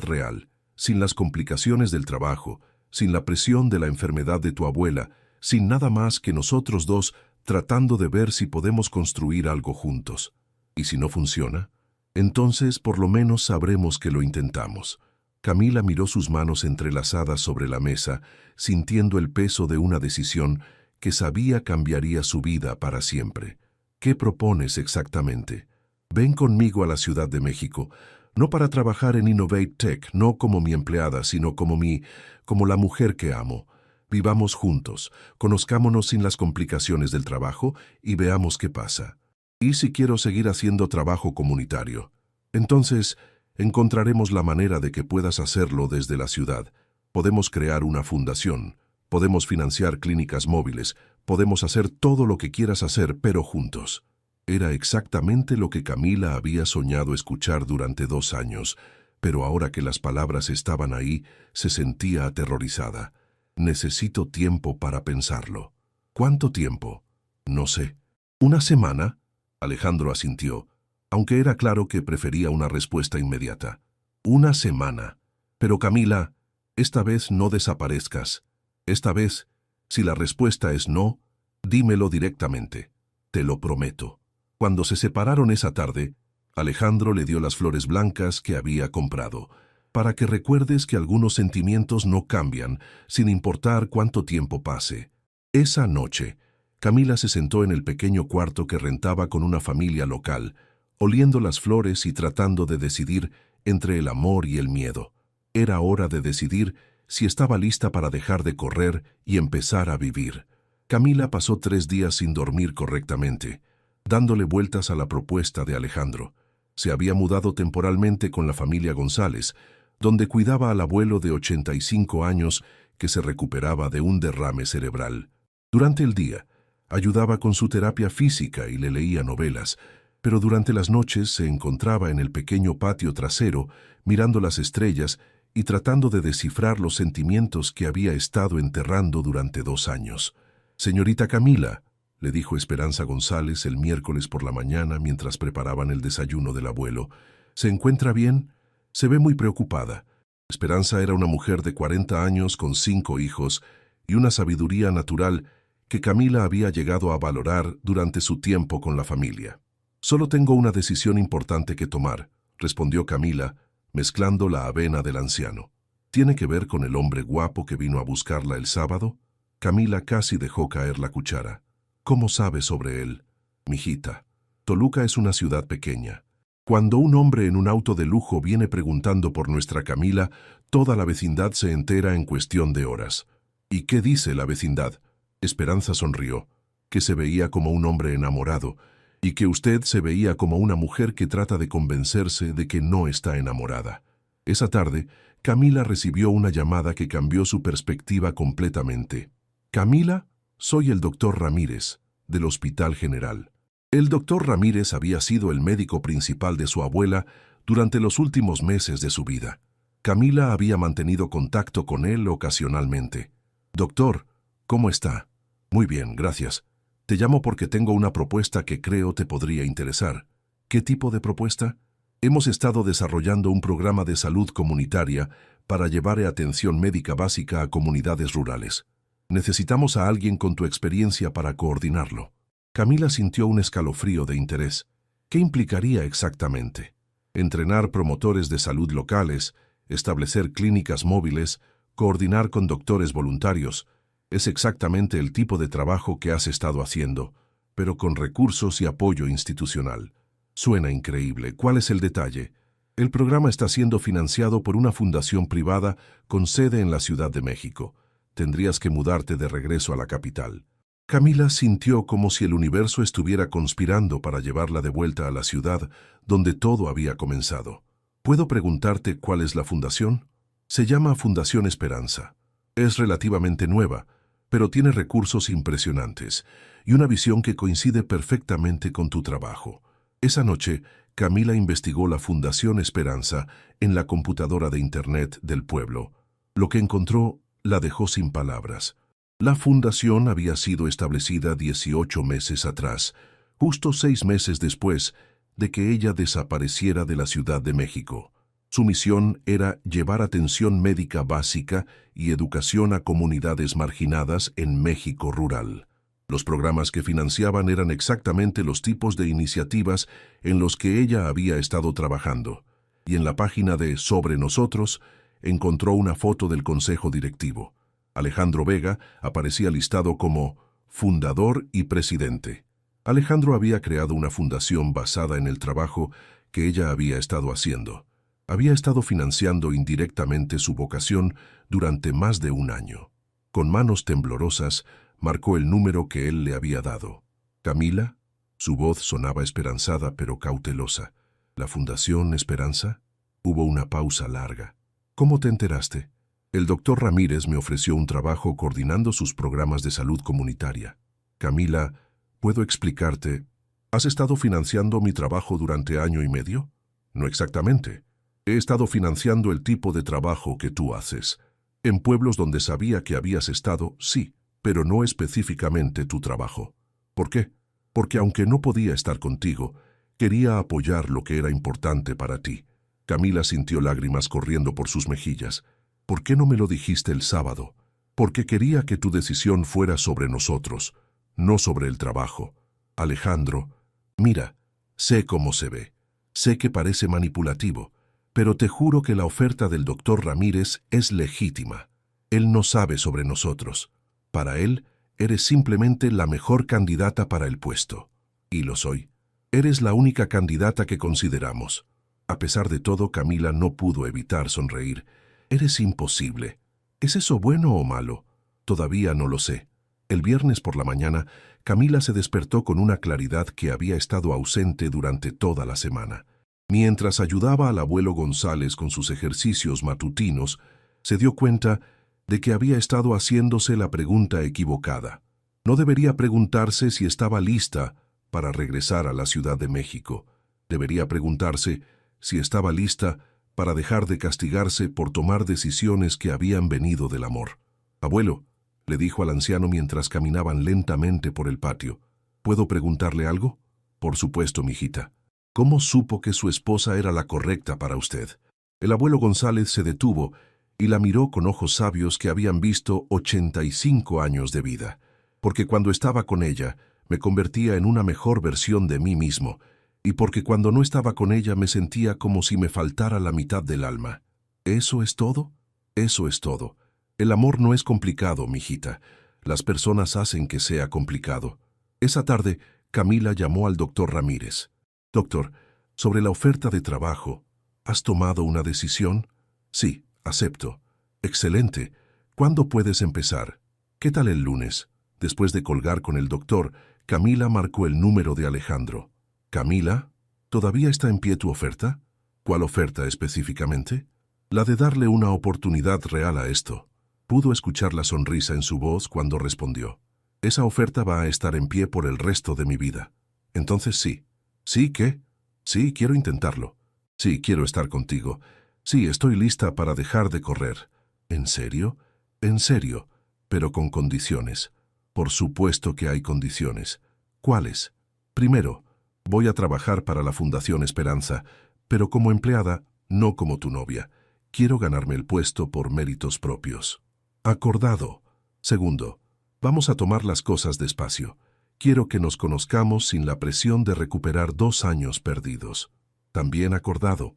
real, sin las complicaciones del trabajo, sin la presión de la enfermedad de tu abuela, sin nada más que nosotros dos tratando de ver si podemos construir algo juntos. ¿Y si no funciona? Entonces por lo menos sabremos que lo intentamos». Camila miró sus manos entrelazadas sobre la mesa, sintiendo el peso de una decisión que sabía cambiaría su vida para siempre. «¿Qué propones exactamente?» «Ven conmigo a la Ciudad de México, no para trabajar en Innovate Tech, no como mi empleada, sino como la mujer que amo. Vivamos juntos, conozcámonos sin las complicaciones del trabajo y veamos qué pasa. ¿Y si quiero seguir haciendo trabajo comunitario? Entonces encontraremos la manera de que puedas hacerlo desde la ciudad. Podemos crear una fundación, podemos financiar clínicas móviles, podemos hacer todo lo que quieras hacer, pero juntos». Era exactamente lo que Camila había soñado escuchar durante 2 años, pero ahora que las palabras estaban ahí, se sentía aterrorizada. «Necesito tiempo para pensarlo». «¿Cuánto tiempo?» «No sé». «¿Una semana?» Alejandro asintió, aunque era claro que prefería una respuesta inmediata. «Una semana. Pero Camila, esta vez no desaparezcas. Esta vez, si la respuesta es no, dímelo directamente. Te lo prometo». Cuando se separaron esa tarde, Alejandro le dio las flores blancas que había comprado, para que recuerdes que algunos sentimientos no cambian, sin importar cuánto tiempo pase. Esa noche, Camila se sentó en el pequeño cuarto que rentaba con una familia local, oliendo las flores y tratando de decidir entre el amor y el miedo. Era hora de decidir si estaba lista para dejar de correr y empezar a vivir. Camila pasó 3 días sin dormir correctamente, dándole vueltas a la propuesta de Alejandro. Se había mudado temporalmente con la familia González, donde cuidaba al abuelo de 85 años que se recuperaba de un derrame cerebral. Durante el día, ayudaba con su terapia física y le leía novelas, pero durante las noches se encontraba en el pequeño patio trasero mirando las estrellas y tratando de descifrar los sentimientos que había estado enterrando durante 2 años. «Señorita Camila», le dijo Esperanza González el miércoles por la mañana mientras preparaban el desayuno del abuelo, «¿se encuentra bien? Se ve muy preocupada». Esperanza era una mujer de 40 años con 5 hijos y una sabiduría natural que Camila había llegado a valorar durante su tiempo con la familia. «Solo tengo una decisión importante que tomar», respondió Camila, mezclando la avena del anciano. «¿Tiene que ver con el hombre guapo que vino a buscarla el sábado?» Camila casi dejó caer la cuchara. «¿Cómo sabe sobre él?» «Mijita, Toluca es una ciudad pequeña. Cuando un hombre en un auto de lujo viene preguntando por nuestra Camila, toda la vecindad se entera en cuestión de horas». «¿Y qué dice la vecindad?» Esperanza sonrió, que se veía como un hombre enamorado, y que usted se veía como una mujer que trata de convencerse de que no está enamorada. Esa tarde, Camila recibió una llamada que cambió su perspectiva completamente. «Camila, soy el doctor Ramírez, del Hospital General». El doctor Ramírez había sido el médico principal de su abuela durante los últimos meses de su vida. Camila había mantenido contacto con él ocasionalmente. «Doctor, ¿cómo está?» «Muy bien, gracias. Te llamo porque tengo una propuesta que creo te podría interesar». «¿Qué tipo de propuesta?» «Hemos estado desarrollando un programa de salud comunitaria para llevar atención médica básica a comunidades rurales. Necesitamos a alguien con tu experiencia para coordinarlo». Camila sintió un escalofrío de interés. ¿Qué implicaría exactamente? Entrenar promotores de salud locales, establecer clínicas móviles, coordinar con doctores voluntarios. Es exactamente el tipo de trabajo que has estado haciendo, pero con recursos y apoyo institucional. Suena increíble. ¿Cuál es el detalle? El programa está siendo financiado por una fundación privada con sede en la Ciudad de México. Tendrías que mudarte de regreso a la capital. Camila sintió como si el universo estuviera conspirando para llevarla de vuelta a la ciudad donde todo había comenzado. ¿Puedo preguntarte cuál es la fundación? Se llama Fundación Esperanza. Es relativamente nueva, pero tiene recursos impresionantes y una visión que coincide perfectamente con tu trabajo. Esa noche, Camila investigó la Fundación Esperanza en la computadora de Internet del pueblo. Lo que encontró la dejó sin palabras. La fundación había sido establecida 18 meses atrás, justo 6 meses después de que ella desapareciera de la Ciudad de México. Su misión era llevar atención médica básica y educación a comunidades marginadas en México rural. Los programas que financiaban eran exactamente los tipos de iniciativas en los que ella había estado trabajando, y en la página de Sobre Nosotros encontró una foto del consejo directivo. Alejandro Vega aparecía listado como fundador y presidente. Alejandro había creado una fundación basada en el trabajo que ella había estado haciendo. Había estado financiando indirectamente su vocación durante más de 1 año. Con manos temblorosas, marcó el número que él le había dado. «Camila», su voz sonaba esperanzada pero cautelosa. «¿La Fundación Esperanza?» Hubo una pausa larga. «¿Cómo te enteraste?» «El doctor Ramírez me ofreció un trabajo coordinando sus programas de salud comunitaria». «Camila, ¿puedo explicarte? ¿Has estado financiando mi trabajo durante 1 año y medio?» «No exactamente. He estado financiando el tipo de trabajo que tú haces. En pueblos donde sabía que habías estado, sí, pero no específicamente tu trabajo». «¿Por qué?» «Porque aunque no podía estar contigo, quería apoyar lo que era importante para ti». Camila sintió lágrimas corriendo por sus mejillas. «¿Por qué no me lo dijiste el sábado?» «Porque quería que tu decisión fuera sobre nosotros, no sobre el trabajo». «Alejandro, mira, sé cómo se ve. Sé que parece manipulativo, pero te juro que la oferta del doctor Ramírez es legítima. Él no sabe sobre nosotros. Para él, eres simplemente la mejor candidata para el puesto. Y lo soy. Eres la única candidata que consideramos». A pesar de todo, Camila no pudo evitar sonreír. «Eres imposible. ¿Es eso bueno o malo? Todavía no lo sé». El viernes por la mañana, Camila se despertó con una claridad que había estado ausente durante toda la semana. Mientras ayudaba al abuelo González con sus ejercicios matutinos, se dio cuenta de que había estado haciéndose la pregunta equivocada. No debería preguntarse si estaba lista para regresar a la Ciudad de México. Debería preguntarse si estaba lista para dejar de castigarse por tomar decisiones que habían venido del amor. «Abuelo», le dijo al anciano mientras caminaban lentamente por el patio, «¿puedo preguntarle algo?» «Por supuesto, mijita». «¿Cómo supo que su esposa era la correcta para usted?» El abuelo González se detuvo y la miró con ojos sabios que habían visto 85 años de vida. «Porque cuando estaba con ella, me convertía en una mejor versión de mí mismo, y porque cuando no estaba con ella me sentía como si me faltara la mitad del alma». «¿Eso es todo?» «Eso es todo. El amor no es complicado, mijita. Las personas hacen que sea complicado». Esa tarde, Camila llamó al doctor Ramírez. «Doctor, sobre la oferta de trabajo, ¿has tomado una decisión?» «Sí, acepto». «Excelente. ¿Cuándo puedes empezar?» «¿Qué tal el lunes?» Después de colgar con el doctor, Camila marcó el número de Alejandro. «Camila, ¿todavía está en pie tu oferta?» «¿Cuál oferta específicamente?» «La de darle una oportunidad real a esto». Pudo escuchar la sonrisa en su voz cuando respondió. «Esa oferta va a estar en pie por el resto de mi vida». «Entonces sí». «¿Sí qué?» «Sí, quiero intentarlo». «Sí, quiero estar contigo». «Sí, estoy lista para dejar de correr». «¿En serio?» «En serio, pero con condiciones». «Por supuesto que hay condiciones». «¿Cuáles?» «Primero, voy a trabajar para la Fundación Esperanza, pero como empleada, no como tu novia. Quiero ganarme el puesto por méritos propios». «Acordado». «Segundo, vamos a tomar las cosas despacio. Quiero que nos conozcamos sin la presión de recuperar 2 años perdidos». «También acordado».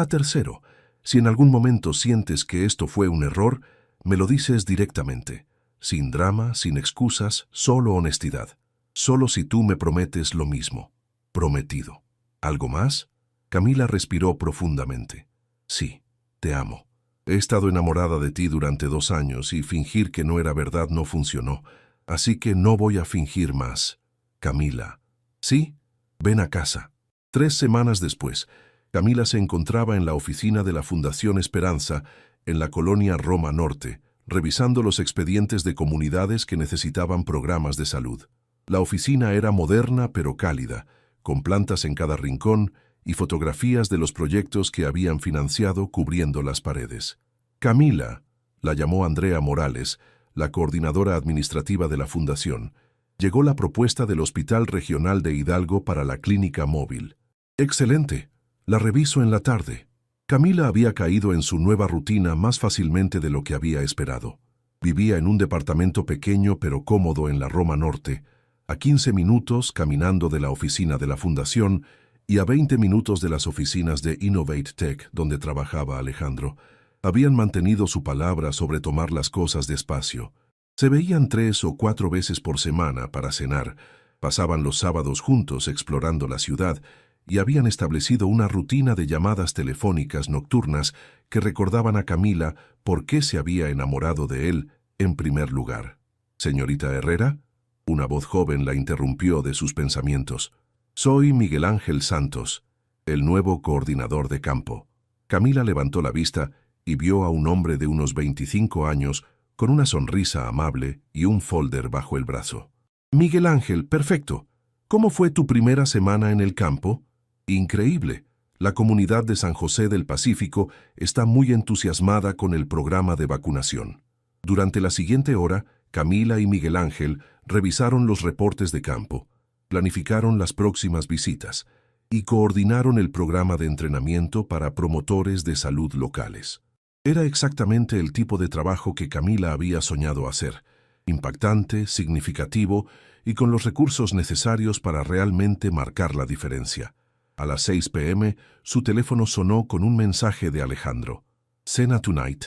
Tercero, si en algún momento sientes que esto fue un error, me lo dices directamente. Sin drama, sin excusas, solo honestidad. Solo si tú me prometes lo mismo». «Prometido». «¿Algo más?» Camila respiró profundamente. «Sí, te amo. He estado enamorada de ti durante 2 años y fingir que no era verdad no funcionó, así que no voy a fingir más. Camila». «¿Sí? Ven a casa». 3 semanas después, Camila se encontraba en la oficina de la Fundación Esperanza, en la colonia Roma Norte, revisando los expedientes de comunidades que necesitaban programas de salud. La oficina era moderna pero cálida, con plantas en cada rincón y fotografías de los proyectos que habían financiado cubriendo las paredes. Camila, la llamó Andrea Morales, la coordinadora administrativa de la fundación, llegó la propuesta del Hospital Regional de Hidalgo para la clínica móvil. «Excelente, la reviso en la tarde». Camila había caído en su nueva rutina más fácilmente de lo que había esperado. Vivía en un departamento pequeño pero cómodo en la Roma Norte, a 15 minutos caminando de la oficina de la fundación y a 20 minutos de las oficinas de Innovate Tech donde trabajaba Alejandro. Habían mantenido su palabra sobre tomar las cosas despacio. Se veían 3 o 4 veces por semana para cenar, pasaban los sábados juntos explorando la ciudad y habían establecido una rutina de llamadas telefónicas nocturnas que recordaban a Camila por qué se había enamorado de él en primer lugar. «Señorita Herrera», una voz joven la interrumpió de sus pensamientos. «Soy Miguel Ángel Santos, el nuevo coordinador de campo». Camila levantó la vista y vio a un hombre de unos 25 años con una sonrisa amable y un folder bajo el brazo. «Miguel Ángel, perfecto. ¿Cómo fue tu primera semana en el campo?» «Increíble. La comunidad de San José del Pacífico está muy entusiasmada con el programa de vacunación». Durante la siguiente hora, Camila y Miguel Ángel revisaron los reportes de campo, planificaron las próximas visitas y coordinaron el programa de entrenamiento para promotores de salud locales. Era exactamente el tipo de trabajo que Camila había soñado hacer, impactante, significativo y con los recursos necesarios para realmente marcar la diferencia. A las 6 p.m., su teléfono sonó con un mensaje de Alejandro. «Cena tonight.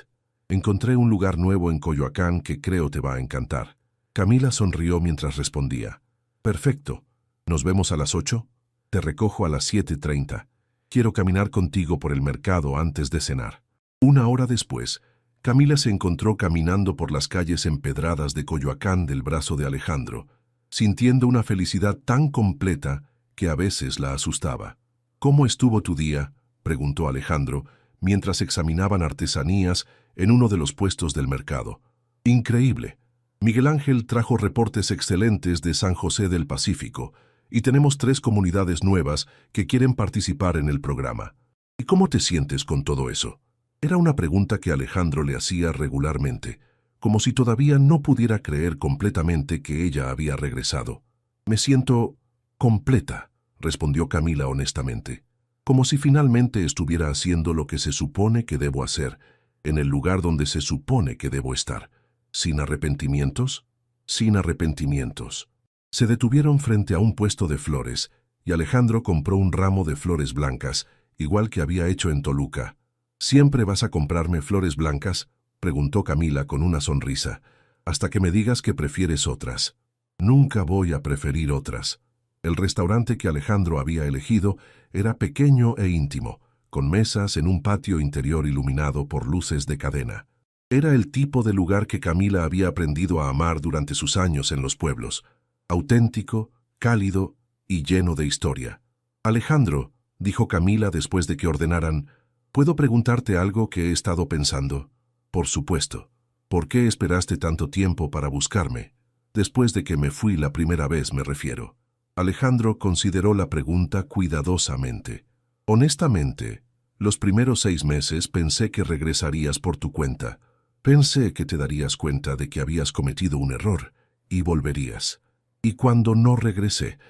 Encontré un lugar nuevo en Coyoacán que creo te va a encantar». Camila sonrió mientras respondía. «Perfecto. ¿Nos vemos a las 8? Te recojo a las 7:30. Quiero caminar contigo por el mercado antes de cenar». 1 hora después, Camila se encontró caminando por las calles empedradas de Coyoacán del brazo de Alejandro, sintiendo una felicidad tan completa que a veces la asustaba. «¿Cómo estuvo tu día?», preguntó Alejandro, mientras examinaban artesanías en uno de los puestos del mercado. «Increíble. Miguel Ángel trajo reportes excelentes de San José del Pacífico y tenemos 3 comunidades nuevas que quieren participar en el programa. ¿Y cómo te sientes con todo eso? Era una pregunta que Alejandro le hacía regularmente, como si todavía no pudiera creer completamente que ella había regresado. Me siento completa, respondió Camila honestamente, como si finalmente estuviera haciendo lo que se supone que debo hacer, en el lugar donde se supone que debo estar. ¿Sin arrepentimientos? Sin arrepentimientos. Se detuvieron frente a un puesto de flores, y Alejandro compró un ramo de flores blancas, igual que había hecho en Toluca. ¿Siempre vas a comprarme flores blancas?, preguntó Camila con una sonrisa, hasta que me digas que prefieres otras. Nunca voy a preferir otras. El restaurante que Alejandro había elegido era pequeño e íntimo, con mesas en un patio interior iluminado por luces de cadena. Era el tipo de lugar que Camila había aprendido a amar durante sus años en los pueblos, auténtico, cálido y lleno de historia. Alejandro, dijo Camila después de que ordenaran, ¿puedo preguntarte algo que he estado pensando? Por supuesto. ¿Por qué esperaste tanto tiempo para buscarme? Después de que me fui la primera vez, me refiero. Alejandro consideró la pregunta cuidadosamente. Honestamente, los primeros 6 meses pensé que regresarías por tu cuenta. Pensé que te darías cuenta de que habías cometido un error y volverías. Y cuando no regresaste,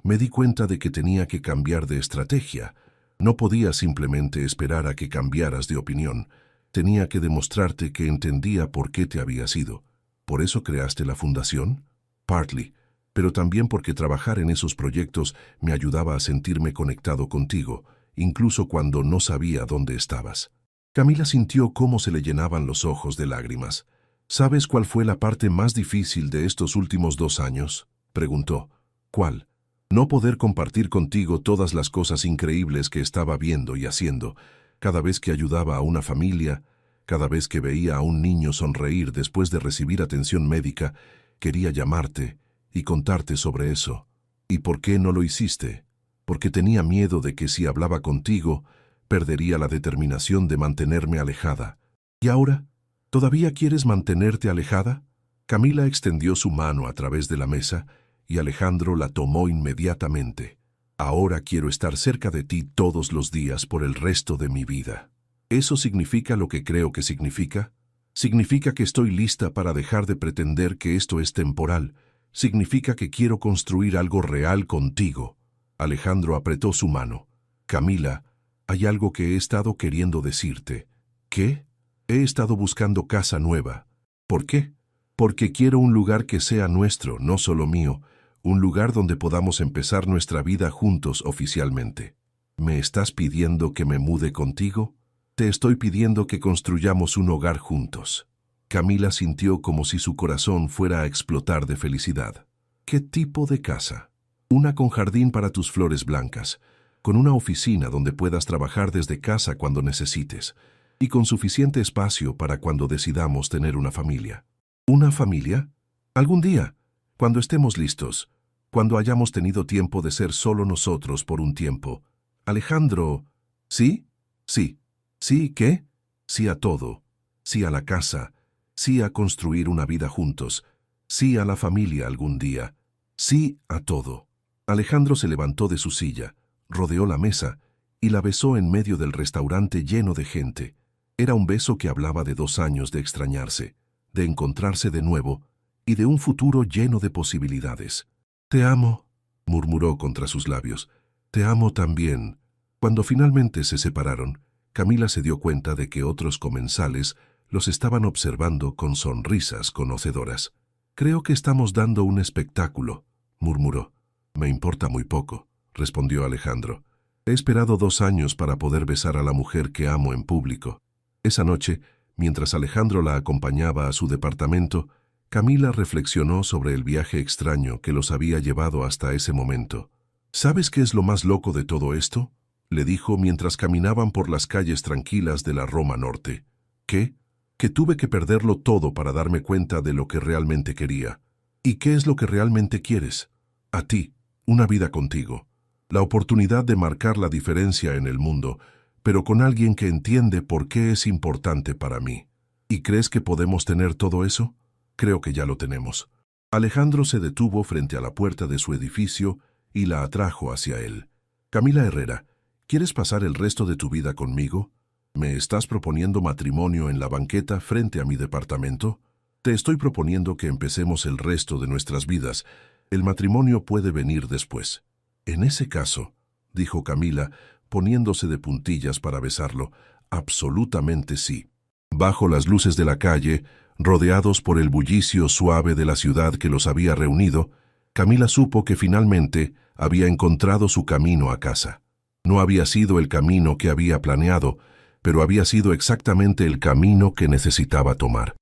me di cuenta de que tenía que cambiar de estrategia. No podía simplemente esperar a que cambiaras de opinión. Tenía que demostrarte que entendía por qué te habías ido. ¿Por eso creaste la fundación? Partly, pero también porque trabajar en esos proyectos me ayudaba a sentirme conectado contigo, incluso cuando no sabía dónde estabas. Camila sintió cómo se le llenaban los ojos de lágrimas. ¿Sabes cuál fue la parte más difícil de estos últimos 2 años?, preguntó. ¿Cuál? No poder compartir contigo todas las cosas increíbles que estaba viendo y haciendo, cada vez que ayudaba a una familia, cada vez que veía a un niño sonreír después de recibir atención médica, quería llamarte y contarte sobre eso. ¿Y por qué no lo hiciste? Porque tenía miedo de que si hablaba contigo, perdería la determinación de mantenerme alejada. ¿Y ahora? ¿Todavía quieres mantenerte alejada? Camila extendió su mano a través de la mesa y Alejandro la tomó inmediatamente. Ahora quiero estar cerca de ti todos los días por el resto de mi vida. ¿Eso significa lo que creo que significa? Significa que estoy lista para dejar de pretender que esto es temporal. Significa que quiero construir algo real contigo. Alejandro apretó su mano. Camila, hay algo que he estado queriendo decirte. ¿Qué? He estado buscando casa nueva. ¿Por qué? Porque quiero un lugar que sea nuestro, no solo mío, un lugar donde podamos empezar nuestra vida juntos oficialmente. ¿Me estás pidiendo que me mude contigo? Te estoy pidiendo que construyamos un hogar juntos. Camila sintió como si su corazón fuera a explotar de felicidad. ¿Qué tipo de casa? Una con jardín para tus flores blancas, con una oficina donde puedas trabajar desde casa cuando necesites, y con suficiente espacio para cuando decidamos tener una familia. ¿Una familia? Algún día, cuando estemos listos, cuando hayamos tenido tiempo de ser solo nosotros por un tiempo. Alejandro, ¿sí? Sí. ¿Sí qué? Sí a todo. Sí a la casa. Sí a construir una vida juntos. Sí a la familia algún día. Sí a todo. Alejandro se levantó de su silla, rodeó la mesa y la besó en medio del restaurante lleno de gente. Era un beso que hablaba de 2 años de extrañarse, de encontrarse de nuevo y de un futuro lleno de posibilidades. «Te amo», murmuró contra sus labios. «Te amo también». Cuando finalmente se separaron, Camila se dio cuenta de que otros comensales los estaban observando con sonrisas conocedoras. «Creo que estamos dando un espectáculo», murmuró. «Me importa muy poco», respondió Alejandro. «He esperado 2 años para poder besar a la mujer que amo en público». Esa noche, mientras Alejandro la acompañaba a su departamento, Camila reflexionó sobre el viaje extraño que los había llevado hasta ese momento. «¿Sabes qué es lo más loco de todo esto?», le dijo mientras caminaban por las calles tranquilas de la Roma Norte. «¿Qué? Que tuve que perderlo todo para darme cuenta de lo que realmente quería». «¿Y qué es lo que realmente quieres?». «A ti, una vida contigo. La oportunidad de marcar la diferencia en el mundo, pero con alguien que entiende por qué es importante para mí». «¿Y crees que podemos tener todo eso?». «Creo que ya lo tenemos». Alejandro se detuvo frente a la puerta de su edificio y la atrajo hacia él. «Camila Herrera, ¿Quieres pasar el resto de tu vida conmigo? ¿Me estás proponiendo matrimonio en la banqueta frente a mi departamento? Te estoy proponiendo que empecemos el resto de nuestras vidas. El matrimonio puede venir después. En ese caso, dijo Camila, poniéndose de puntillas para besarlo, absolutamente sí. Bajo las luces de la calle, rodeados por el bullicio suave de la ciudad que los había reunido, Camila supo que finalmente había encontrado su camino a casa. No había sido el camino que había planeado, pero había sido exactamente el camino que necesitaba tomar.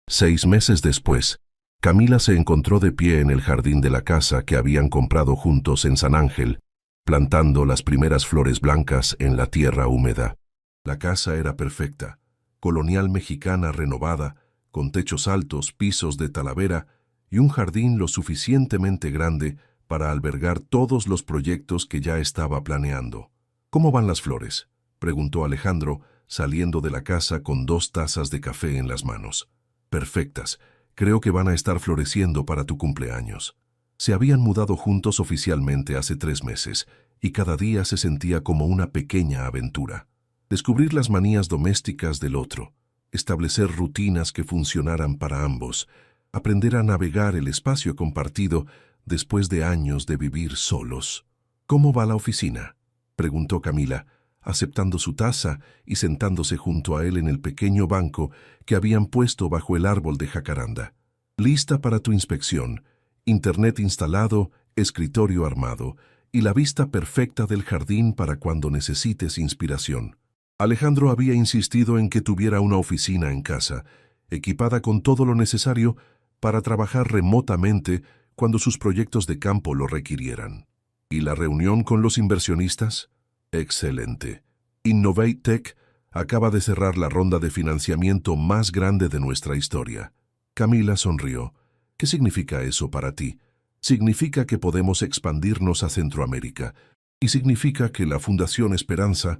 6 meses después, Camila se encontró de pie en el jardín de la casa que habían comprado juntos en San Ángel, plantando las primeras flores blancas en la tierra húmeda. La casa era perfecta, colonial mexicana renovada, con techos altos, pisos de talavera y un jardín lo suficientemente grande para albergar todos los proyectos que ya estaba planeando. «¿Cómo van las flores?», preguntó Alejandro, saliendo de la casa con 2 tazas de café en las manos. «Perfectas. Creo que van a estar floreciendo para tu cumpleaños». Se habían mudado juntos oficialmente hace 3 meses, y cada día se sentía como una pequeña aventura. Descubrir las manías domésticas del otro, establecer rutinas que funcionaran para ambos, aprender a navegar el espacio compartido después de años de vivir solos. «¿Cómo va la oficina?», preguntó Camila, aceptando su taza y sentándose junto a él en el pequeño banco que habían puesto bajo el árbol de jacaranda. «Lista para tu inspección, internet instalado, escritorio armado y la vista perfecta del jardín para cuando necesites inspiración». Alejandro había insistido en que tuviera una oficina en casa, equipada con todo lo necesario para trabajar remotamente cuando sus proyectos de campo lo requirieran. ¿Y la reunión con los inversionistas? Excelente. Innovate Tech acaba de cerrar la ronda de financiamiento más grande de nuestra historia. Camila sonrió. ¿Qué significa eso para ti? Significa que podemos expandirnos a Centroamérica y significa que la Fundación Esperanza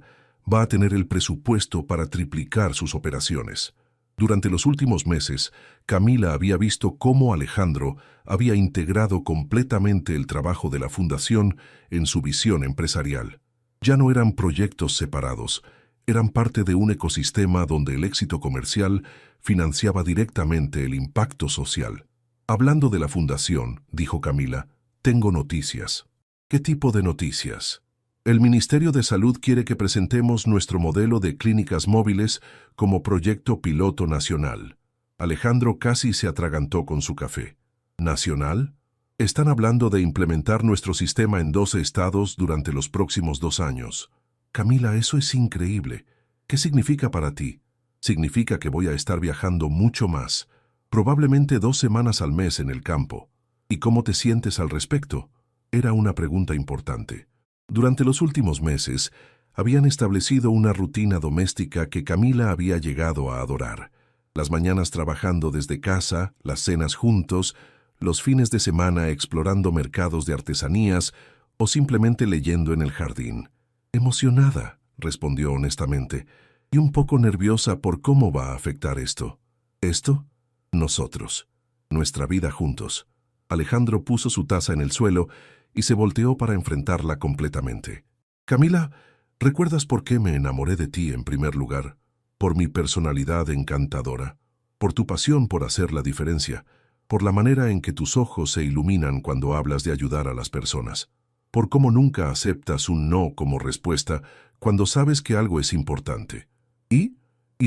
va a tener el presupuesto para triplicar sus operaciones. Durante los últimos meses, Camila había visto cómo Alejandro había integrado completamente el trabajo de la Fundación en su visión empresarial. Ya no eran proyectos separados, eran parte de un ecosistema donde el éxito comercial financiaba directamente el impacto social. «Hablando de la Fundación», dijo Camila, «tengo noticias». «¿Qué tipo de noticias?» «El Ministerio de Salud quiere que presentemos nuestro modelo de clínicas móviles como proyecto piloto nacional». Alejandro casi se atragantó con su café. «¿Nacional? Están hablando de implementar nuestro sistema en 12 estados durante los próximos 2 años. Camila, eso es increíble. ¿Qué significa para ti?» «Significa que voy a estar viajando mucho más, probablemente 2 semanas al mes en el campo». «¿Y cómo te sientes al respecto?». Era una pregunta importante. Durante los últimos meses, habían establecido una rutina doméstica que Camila había llegado a adorar. Las mañanas trabajando desde casa, las cenas juntos, los fines de semana explorando mercados de artesanías o simplemente leyendo en el jardín. «Emocionada», respondió honestamente, y un poco nerviosa por cómo va a afectar esto. «¿Esto?» «Nosotros. Nuestra vida juntos». Alejandro puso su taza en el suelo y se volteó para enfrentarla completamente. «Camila, ¿recuerdas por qué me enamoré de ti en primer lugar? Por mi personalidad encantadora, por tu pasión por hacer la diferencia, por la manera en que tus ojos se iluminan cuando hablas de ayudar a las personas, por cómo nunca aceptas un no como respuesta cuando sabes que algo es importante. ¿Y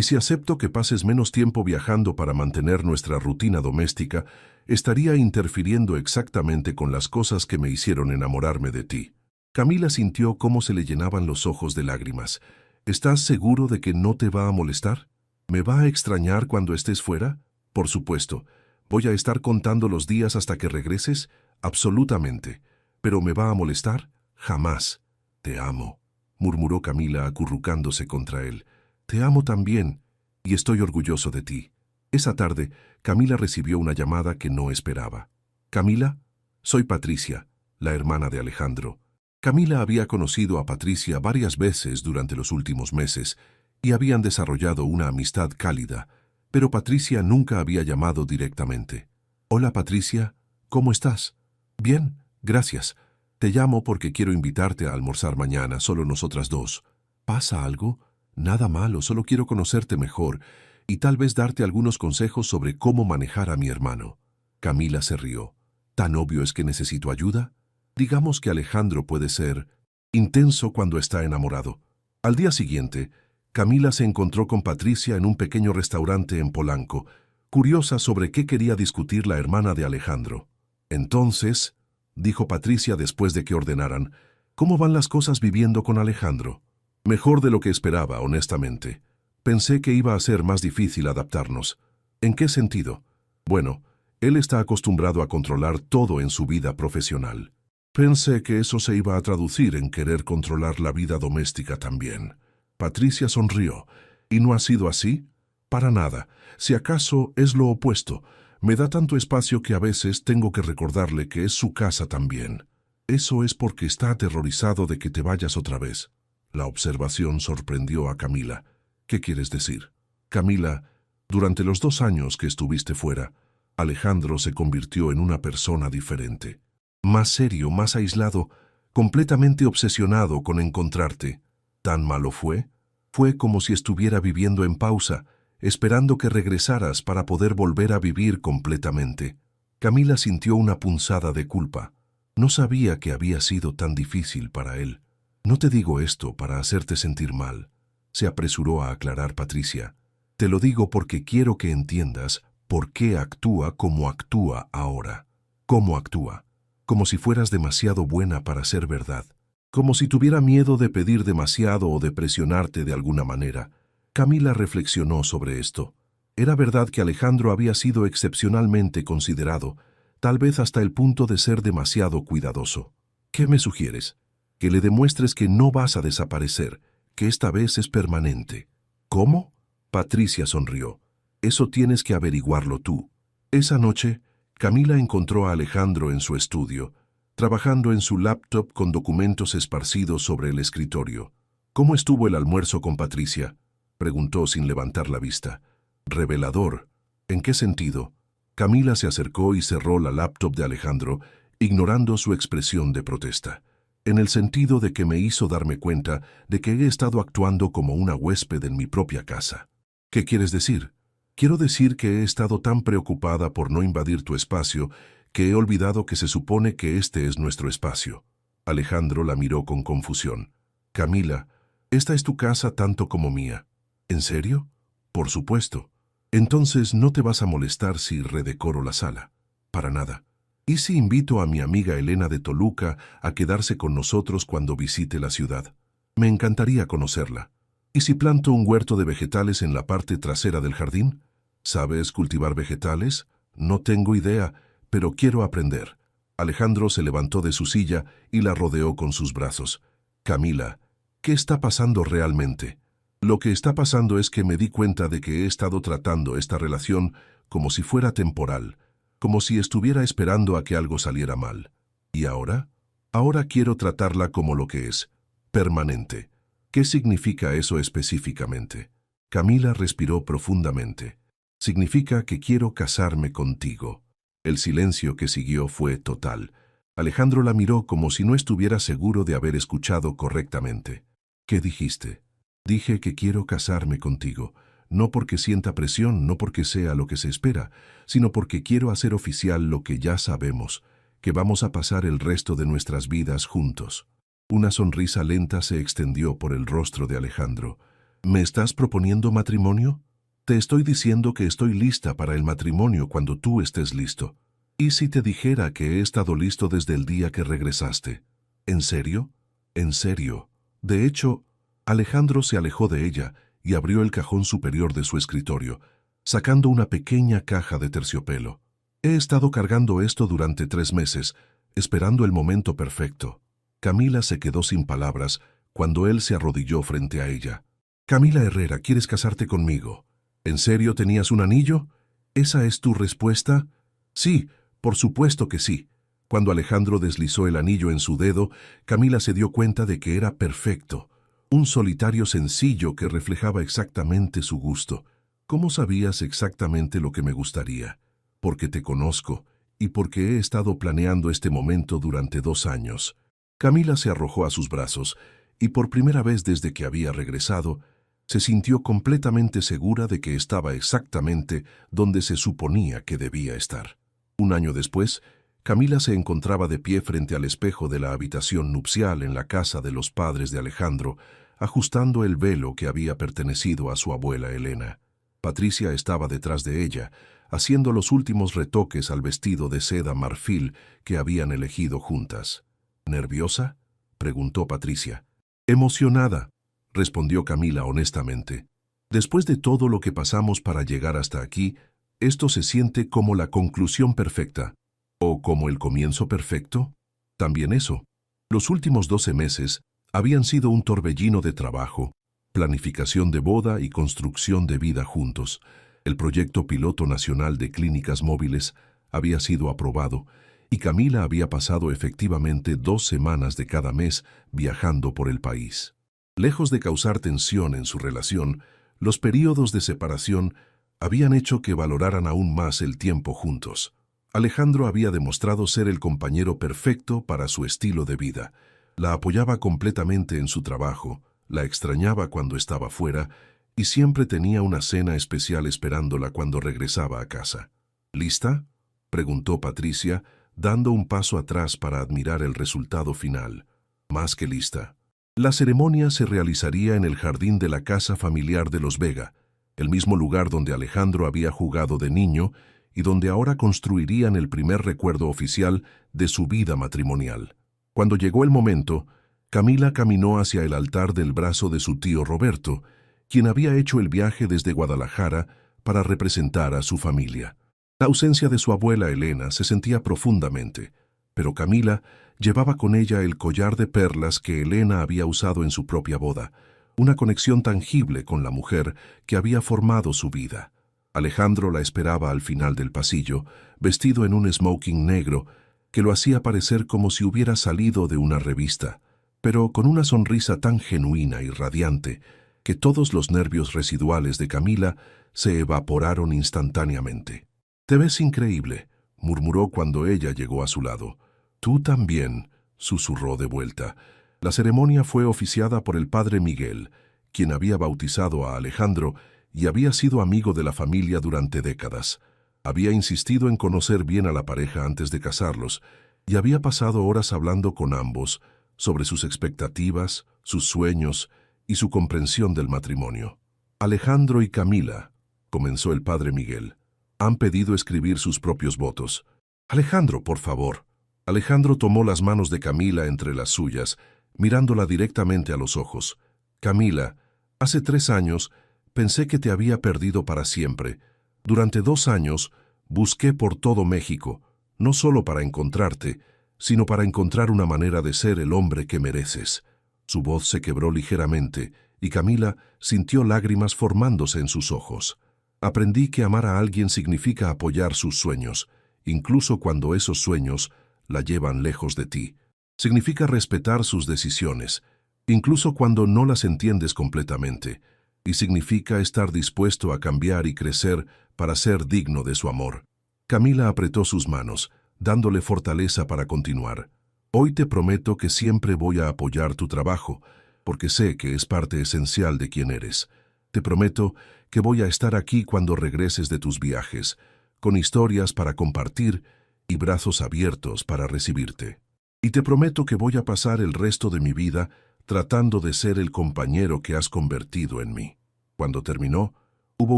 si acepto que pases menos tiempo viajando para mantener nuestra rutina doméstica, estaría interfiriendo exactamente con las cosas que me hicieron enamorarme de ti?» Camila sintió cómo se le llenaban los ojos de lágrimas. «¿Estás seguro de que no te va a molestar? ¿Me va a extrañar cuando estés fuera? Por supuesto. ¿Voy a estar contando los días hasta que regreses? Absolutamente. ¿Pero me va a molestar? Jamás». «Te amo», murmuró Camila acurrucándose contra él. «Te amo también, y estoy orgulloso de ti». Esa tarde, Camila recibió una llamada que no esperaba. «Camila, soy Patricia, la hermana de Alejandro». Camila había conocido a Patricia varias veces durante los últimos meses y habían desarrollado una amistad cálida, pero Patricia nunca había llamado directamente. «Hola Patricia, ¿cómo estás?» «Bien, gracias. Te llamo porque quiero invitarte a almorzar mañana, solo nosotras dos. ¿Pasa algo? Nada malo, solo quiero conocerte mejor y tal vez darte algunos consejos sobre cómo manejar a mi hermano. Camila se rió. ¿Tan obvio es que necesito ayuda? Digamos que Alejandro puede ser intenso cuando está enamorado. Al día siguiente, Camila se encontró con Patricia en un pequeño restaurante en Polanco, curiosa sobre qué quería discutir la hermana de Alejandro. Entonces, dijo Patricia después de que ordenaran, ¿cómo van las cosas viviendo con Alejandro? Mejor de lo que esperaba, honestamente. Pensé que iba a ser más difícil adaptarnos. ¿En qué sentido? Bueno, él está acostumbrado a controlar todo en su vida profesional. Pensé que eso se iba a traducir en querer controlar la vida doméstica también. Patricia sonrió. ¿Y no ha sido así? Para nada. Si acaso es lo opuesto. Me da tanto espacio que a veces tengo que recordarle que es su casa también. Eso es porque está aterrorizado de que te vayas otra vez. La observación sorprendió a Camila. ¿Qué quieres decir? Camila, durante los 2 años que estuviste fuera, Alejandro se convirtió en una persona diferente. Más serio, más aislado, completamente obsesionado con encontrarte. ¿Tan malo fue? Fue como si estuviera viviendo en pausa, esperando que regresaras para poder volver a vivir completamente. Camila sintió una punzada de culpa. No sabía que había sido tan difícil para él. No te digo esto para hacerte sentir mal, se apresuró a aclarar Patricia. Te lo digo porque quiero que entiendas por qué actúa como actúa ahora. ¿Cómo actúa? Como si fueras demasiado buena para ser verdad. Como si tuviera miedo de pedir demasiado o de presionarte de alguna manera. Camila reflexionó sobre esto. Era verdad que Alejandro había sido excepcionalmente considerado, tal vez hasta el punto de ser demasiado cuidadoso. ¿Qué me sugieres? Que le demuestres que no vas a desaparecer, que esta vez es permanente. ¿Cómo? Patricia sonrió. Eso tienes que averiguarlo tú. Esa noche, Camila encontró a Alejandro en su estudio, trabajando en su laptop con documentos esparcidos sobre el escritorio. ¿Cómo estuvo el almuerzo con Patricia?, preguntó sin levantar la vista. Revelador. ¿En qué sentido? Camila se acercó y cerró la laptop de Alejandro, ignorando su expresión de protesta. En el sentido de que me hizo darme cuenta de que he estado actuando como una huésped en mi propia casa. ¿Qué quieres decir? Quiero decir que he estado tan preocupada por no invadir tu espacio que he olvidado que se supone que este es nuestro espacio. Alejandro la miró con confusión. Camila, esta es tu casa tanto como mía. ¿En serio? Por supuesto. Entonces no te vas a molestar si redecoro la sala. Para nada. ¿Y si invito a mi amiga Elena de Toluca a quedarse con nosotros cuando visite la ciudad? Me encantaría conocerla. ¿Y si planto un huerto de vegetales en la parte trasera del jardín? ¿Sabes cultivar vegetales? No tengo idea, pero quiero aprender. Alejandro se levantó de su silla y la rodeó con sus brazos. Camila, ¿qué está pasando realmente? Lo que está pasando es que me di cuenta de que he estado tratando esta relación como si fuera temporal, como si estuviera esperando a que algo saliera mal. ¿Y ahora? Ahora quiero tratarla como lo que es, permanente. ¿Qué significa eso específicamente? Camila respiró profundamente. Significa que quiero casarme contigo. El silencio que siguió fue total. Alejandro la miró como si no estuviera seguro de haber escuchado correctamente. ¿Qué dijiste? Dije que quiero casarme contigo. No porque sienta presión, no porque sea lo que se espera, sino porque quiero hacer oficial lo que ya sabemos, que vamos a pasar el resto de nuestras vidas juntos. Una sonrisa lenta se extendió por el rostro de Alejandro. ¿Me estás proponiendo matrimonio? Te estoy diciendo que estoy lista para el matrimonio cuando tú estés listo. ¿Y si te dijera que he estado listo desde el día que regresaste? ¿En serio? En serio. De hecho, Alejandro se alejó de ella y abrió el cajón superior de su escritorio, sacando una pequeña caja de terciopelo. He estado cargando esto durante 3 meses, esperando el momento perfecto. Camila se quedó sin palabras cuando él se arrodilló frente a ella. Camila Herrera, ¿quieres casarte conmigo? ¿En serio tenías un anillo? ¿Esa es tu respuesta? Sí, por supuesto que sí. Cuando Alejandro deslizó el anillo en su dedo, Camila se dio cuenta de que era perfecto. Un solitario sencillo que reflejaba exactamente su gusto. ¿Cómo sabías exactamente lo que me gustaría? Porque te conozco y porque he estado planeando este momento durante 2 años. Camila se arrojó a sus brazos y por primera vez desde que había regresado, se sintió completamente segura de que estaba exactamente donde se suponía que debía estar. Un año después, Camila se encontraba de pie frente al espejo de la habitación nupcial en la casa de los padres de Alejandro, ajustando el velo que había pertenecido a su abuela Elena. Patricia estaba detrás de ella, haciendo los últimos retoques al vestido de seda marfil que habían elegido juntas. ¿Nerviosa?, preguntó Patricia. Emocionada, respondió Camila honestamente. Después de todo lo que pasamos para llegar hasta aquí, esto se siente como la conclusión perfecta. ¿O como el comienzo perfecto? También eso. Los últimos 12 meses habían sido un torbellino de trabajo, planificación de boda y construcción de vida juntos. El proyecto piloto nacional de clínicas móviles había sido aprobado y Camila había pasado efectivamente 2 semanas de cada mes viajando por el país. Lejos de causar tensión en su relación, los períodos de separación habían hecho que valoraran aún más el tiempo juntos. Alejandro había demostrado ser el compañero perfecto para su estilo de vida. La apoyaba completamente en su trabajo, la extrañaba cuando estaba fuera y siempre tenía una cena especial esperándola cuando regresaba a casa. ¿Lista?, preguntó Patricia, dando un paso atrás para admirar el resultado final. Más que lista. La ceremonia se realizaría en el jardín de la casa familiar de los Vega, el mismo lugar donde Alejandro había jugado de niño y donde ahora construirían el primer recuerdo oficial de su vida matrimonial. Cuando llegó el momento, Camila caminó hacia el altar del brazo de su tío Roberto, quien había hecho el viaje desde Guadalajara para representar a su familia. La ausencia de su abuela Elena se sentía profundamente, pero Camila llevaba con ella el collar de perlas que Elena había usado en su propia boda, una conexión tangible con la mujer que había formado su vida. Alejandro la esperaba al final del pasillo, vestido en un smoking negro que lo hacía parecer como si hubiera salido de una revista, pero con una sonrisa tan genuina y radiante que todos los nervios residuales de Camila se evaporaron instantáneamente. «Te ves increíble», murmuró cuando ella llegó a su lado. «Tú también», susurró de vuelta. La ceremonia fue oficiada por el padre Miguel, quien había bautizado a Alejandro y había sido amigo de la familia durante décadas. Había insistido en conocer bien a la pareja antes de casarlos y había pasado horas hablando con ambos sobre sus expectativas, sus sueños y su comprensión del matrimonio. «Alejandro y Camila», comenzó el padre Miguel, «han pedido escribir sus propios votos». «Alejandro, por favor». Alejandro tomó las manos de Camila entre las suyas, mirándola directamente a los ojos. «Camila, hace 3 años pensé que te había perdido para siempre. Durante 2 años busqué por todo México, no solo para encontrarte, sino para encontrar una manera de ser el hombre que mereces». Su voz se quebró ligeramente y Camila sintió lágrimas formándose en sus ojos. «Aprendí que amar a alguien significa apoyar sus sueños, incluso cuando esos sueños la llevan lejos de ti. Significa respetar sus decisiones, incluso cuando no las entiendes completamente. Y significa estar dispuesto a cambiar y crecer para ser digno de su amor». Camila apretó sus manos, dándole fortaleza para continuar. «Hoy te prometo que siempre voy a apoyar tu trabajo, porque sé que es parte esencial de quién eres. Te prometo que voy a estar aquí cuando regreses de tus viajes, con historias para compartir y brazos abiertos para recibirte. Y te prometo que voy a pasar el resto de mi vida tratando de ser el compañero que has convertido en mí». Cuando terminó, hubo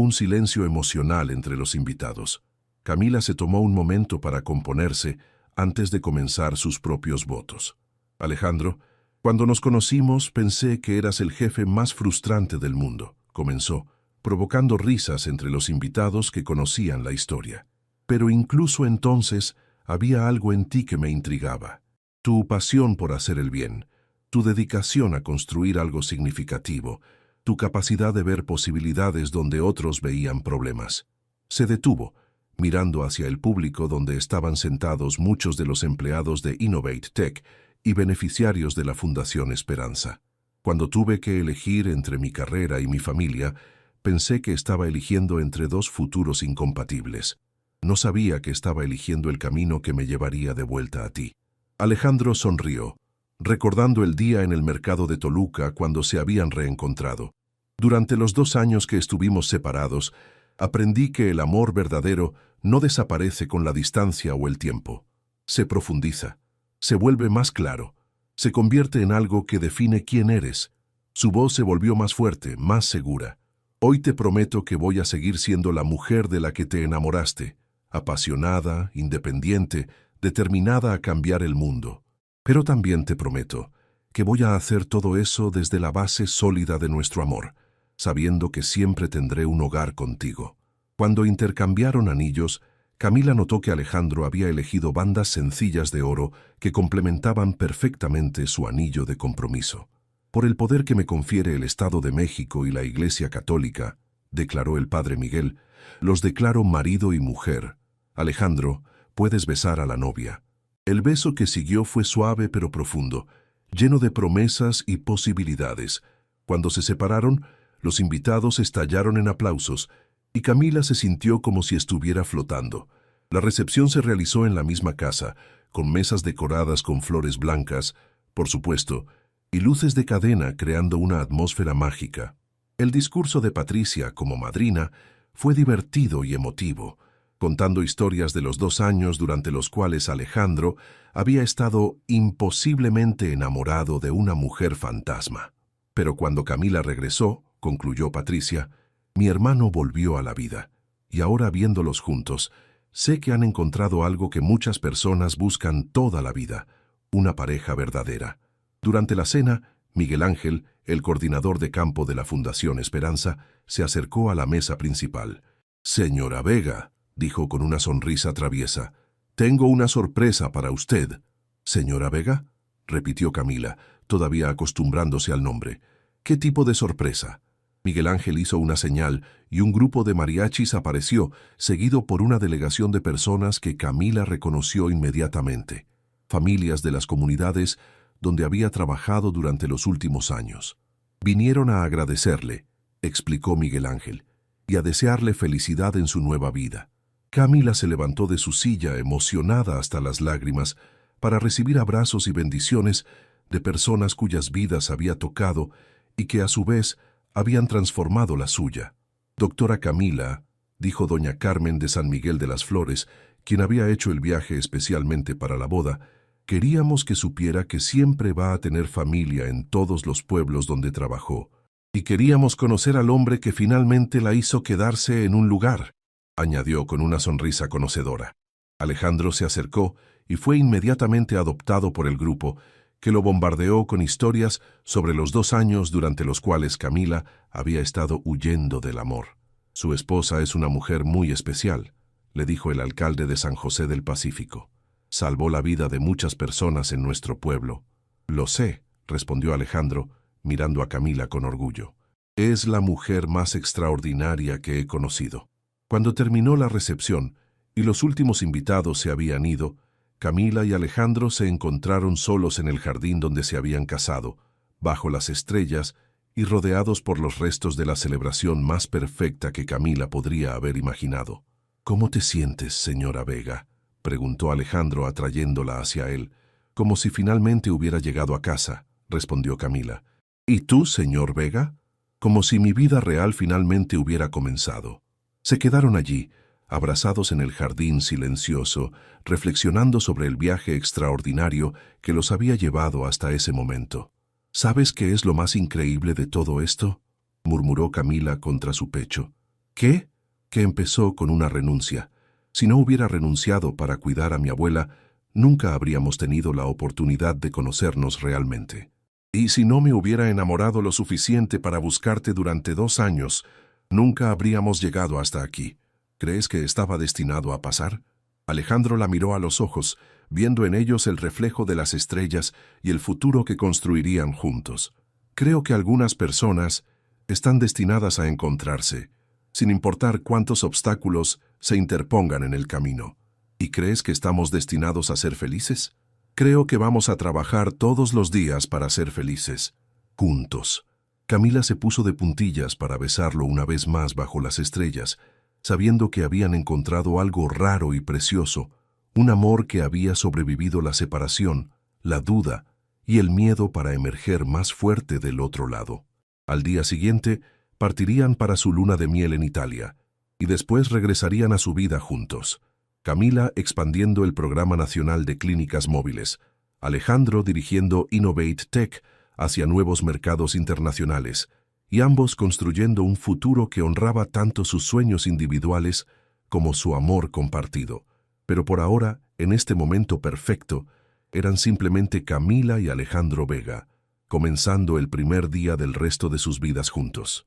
un silencio emocional entre los invitados. Camila se tomó un momento para componerse antes de comenzar sus propios votos. «Alejandro, cuando nos conocimos pensé que eras el jefe más frustrante del mundo», comenzó, provocando risas entre los invitados que conocían la historia. «Pero incluso entonces había algo en ti que me intrigaba. Tu pasión por hacer el bien, tu dedicación a construir algo significativo, tu capacidad de ver posibilidades donde otros veían problemas». Se detuvo, mirando hacia el público donde estaban sentados muchos de los empleados de Innovate Tech y beneficiarios de la Fundación Esperanza. «Cuando tuve que elegir entre mi carrera y mi familia, pensé que estaba eligiendo entre 2 futuros incompatibles. No sabía que estaba eligiendo el camino que me llevaría de vuelta a ti». Alejandro sonrió. recordando el día en el mercado de Toluca cuando se habían reencontrado. Durante los 2 años que estuvimos separados, aprendí que el amor verdadero no desaparece con la distancia o el tiempo. Se profundiza, se vuelve más claro, se convierte en algo que define quién eres. Su voz se volvió más fuerte, más segura. Hoy te prometo que voy a seguir siendo la mujer de la que te enamoraste, apasionada, independiente, determinada a cambiar el mundo. Pero también te prometo que voy a hacer todo eso desde la base sólida de nuestro amor, sabiendo que siempre tendré un hogar contigo. Cuando intercambiaron anillos, Camila notó que Alejandro había elegido bandas sencillas de oro que complementaban perfectamente su anillo de compromiso. Por el poder que me confiere el Estado de México y la Iglesia Católica, declaró el padre Miguel, los declaro marido y mujer. Alejandro, puedes besar a la novia. El beso que siguió fue suave pero profundo, lleno de promesas y posibilidades. Cuando se separaron, los invitados estallaron en aplausos y Camila se sintió como si estuviera flotando. La recepción se realizó en la misma casa, con mesas decoradas con flores blancas, por supuesto, y luces de cadena creando una atmósfera mágica. El discurso de Patricia como madrina fue divertido y emotivo, contando historias de los 2 años durante los cuales Alejandro había estado imposiblemente enamorado de una mujer fantasma. Pero cuando Camila regresó, concluyó Patricia, mi hermano volvió a la vida, y ahora viéndolos juntos, sé que han encontrado algo que muchas personas buscan toda la vida, una pareja verdadera. Durante la cena, Miguel Ángel, el coordinador de campo de la Fundación Esperanza, se acercó a la mesa principal. Señora Vega, dijo con una sonrisa traviesa, tengo una sorpresa para usted. ¿Señora Vega? Repitió Camila, todavía acostumbrándose al nombre. ¿Qué tipo de sorpresa? Miguel Ángel hizo una señal y un grupo de mariachis apareció, seguido por una delegación de personas que Camila reconoció inmediatamente. Familias de las comunidades donde había trabajado durante los últimos años. Vinieron a agradecerle, explicó Miguel Ángel, y a desearle felicidad en su nueva vida. Camila se levantó de su silla, emocionada hasta las lágrimas, para recibir abrazos y bendiciones de personas cuyas vidas había tocado y que a su vez habían transformado la suya. Doctora Camila, dijo doña Carmen de San Miguel de las Flores, quien había hecho el viaje especialmente para la boda, queríamos que supiera que siempre va a tener familia en todos los pueblos donde trabajó, y queríamos conocer al hombre que finalmente la hizo quedarse en un lugar, añadió con una sonrisa conocedora. Alejandro se acercó y fue inmediatamente adoptado por el grupo, que lo bombardeó con historias sobre los 2 años durante los cuales Camila había estado huyendo del amor. Su esposa es una mujer muy especial, le dijo el alcalde de San José del Pacífico. Salvó la vida de muchas personas en nuestro pueblo. Lo sé, respondió Alejandro, mirando a Camila con orgullo. Es la mujer más extraordinaria que he conocido. Cuando terminó la recepción y los últimos invitados se habían ido, Camila y Alejandro se encontraron solos en el jardín donde se habían casado, bajo las estrellas y rodeados por los restos de la celebración más perfecta que Camila podría haber imaginado. ¿Cómo te sientes, señora Vega?, preguntó Alejandro atrayéndola hacia él. Como si finalmente hubiera llegado a casa, respondió Camila. ¿Y tú, señor Vega? Como si mi vida real finalmente hubiera comenzado. Se quedaron allí, abrazados en el jardín silencioso, reflexionando sobre el viaje extraordinario que los había llevado hasta ese momento. ¿Sabes qué es lo más increíble de todo esto?, murmuró Camila contra su pecho. ¿Qué? Que empezó con una renuncia. Si no hubiera renunciado para cuidar a mi abuela, nunca habríamos tenido la oportunidad de conocernos realmente. Y si no me hubiera enamorado lo suficiente para buscarte durante 2 años, nunca habríamos llegado hasta aquí. ¿Crees que estaba destinado a pasar? Alejandro la miró a los ojos, viendo en ellos el reflejo de las estrellas y el futuro que construirían juntos. Creo que algunas personas están destinadas a encontrarse, sin importar cuántos obstáculos se interpongan en el camino. ¿Y crees que estamos destinados a ser felices? Creo que vamos a trabajar todos los días para ser felices, juntos. Camila se puso de puntillas para besarlo una vez más bajo las estrellas, sabiendo que habían encontrado algo raro y precioso, un amor que había sobrevivido la separación, la duda y el miedo para emerger más fuerte del otro lado. Al día siguiente, partirían para su luna de miel en Italia, y después regresarían a su vida juntos. Camila expandiendo el Programa Nacional de Clínicas Móviles, Alejandro dirigiendo Innovate Tech hacia nuevos mercados internacionales, y ambos construyendo un futuro que honraba tanto sus sueños individuales como su amor compartido. Pero por ahora, en este momento perfecto, eran simplemente Camila y Alejandro Vega, comenzando el primer día del resto de sus vidas juntos.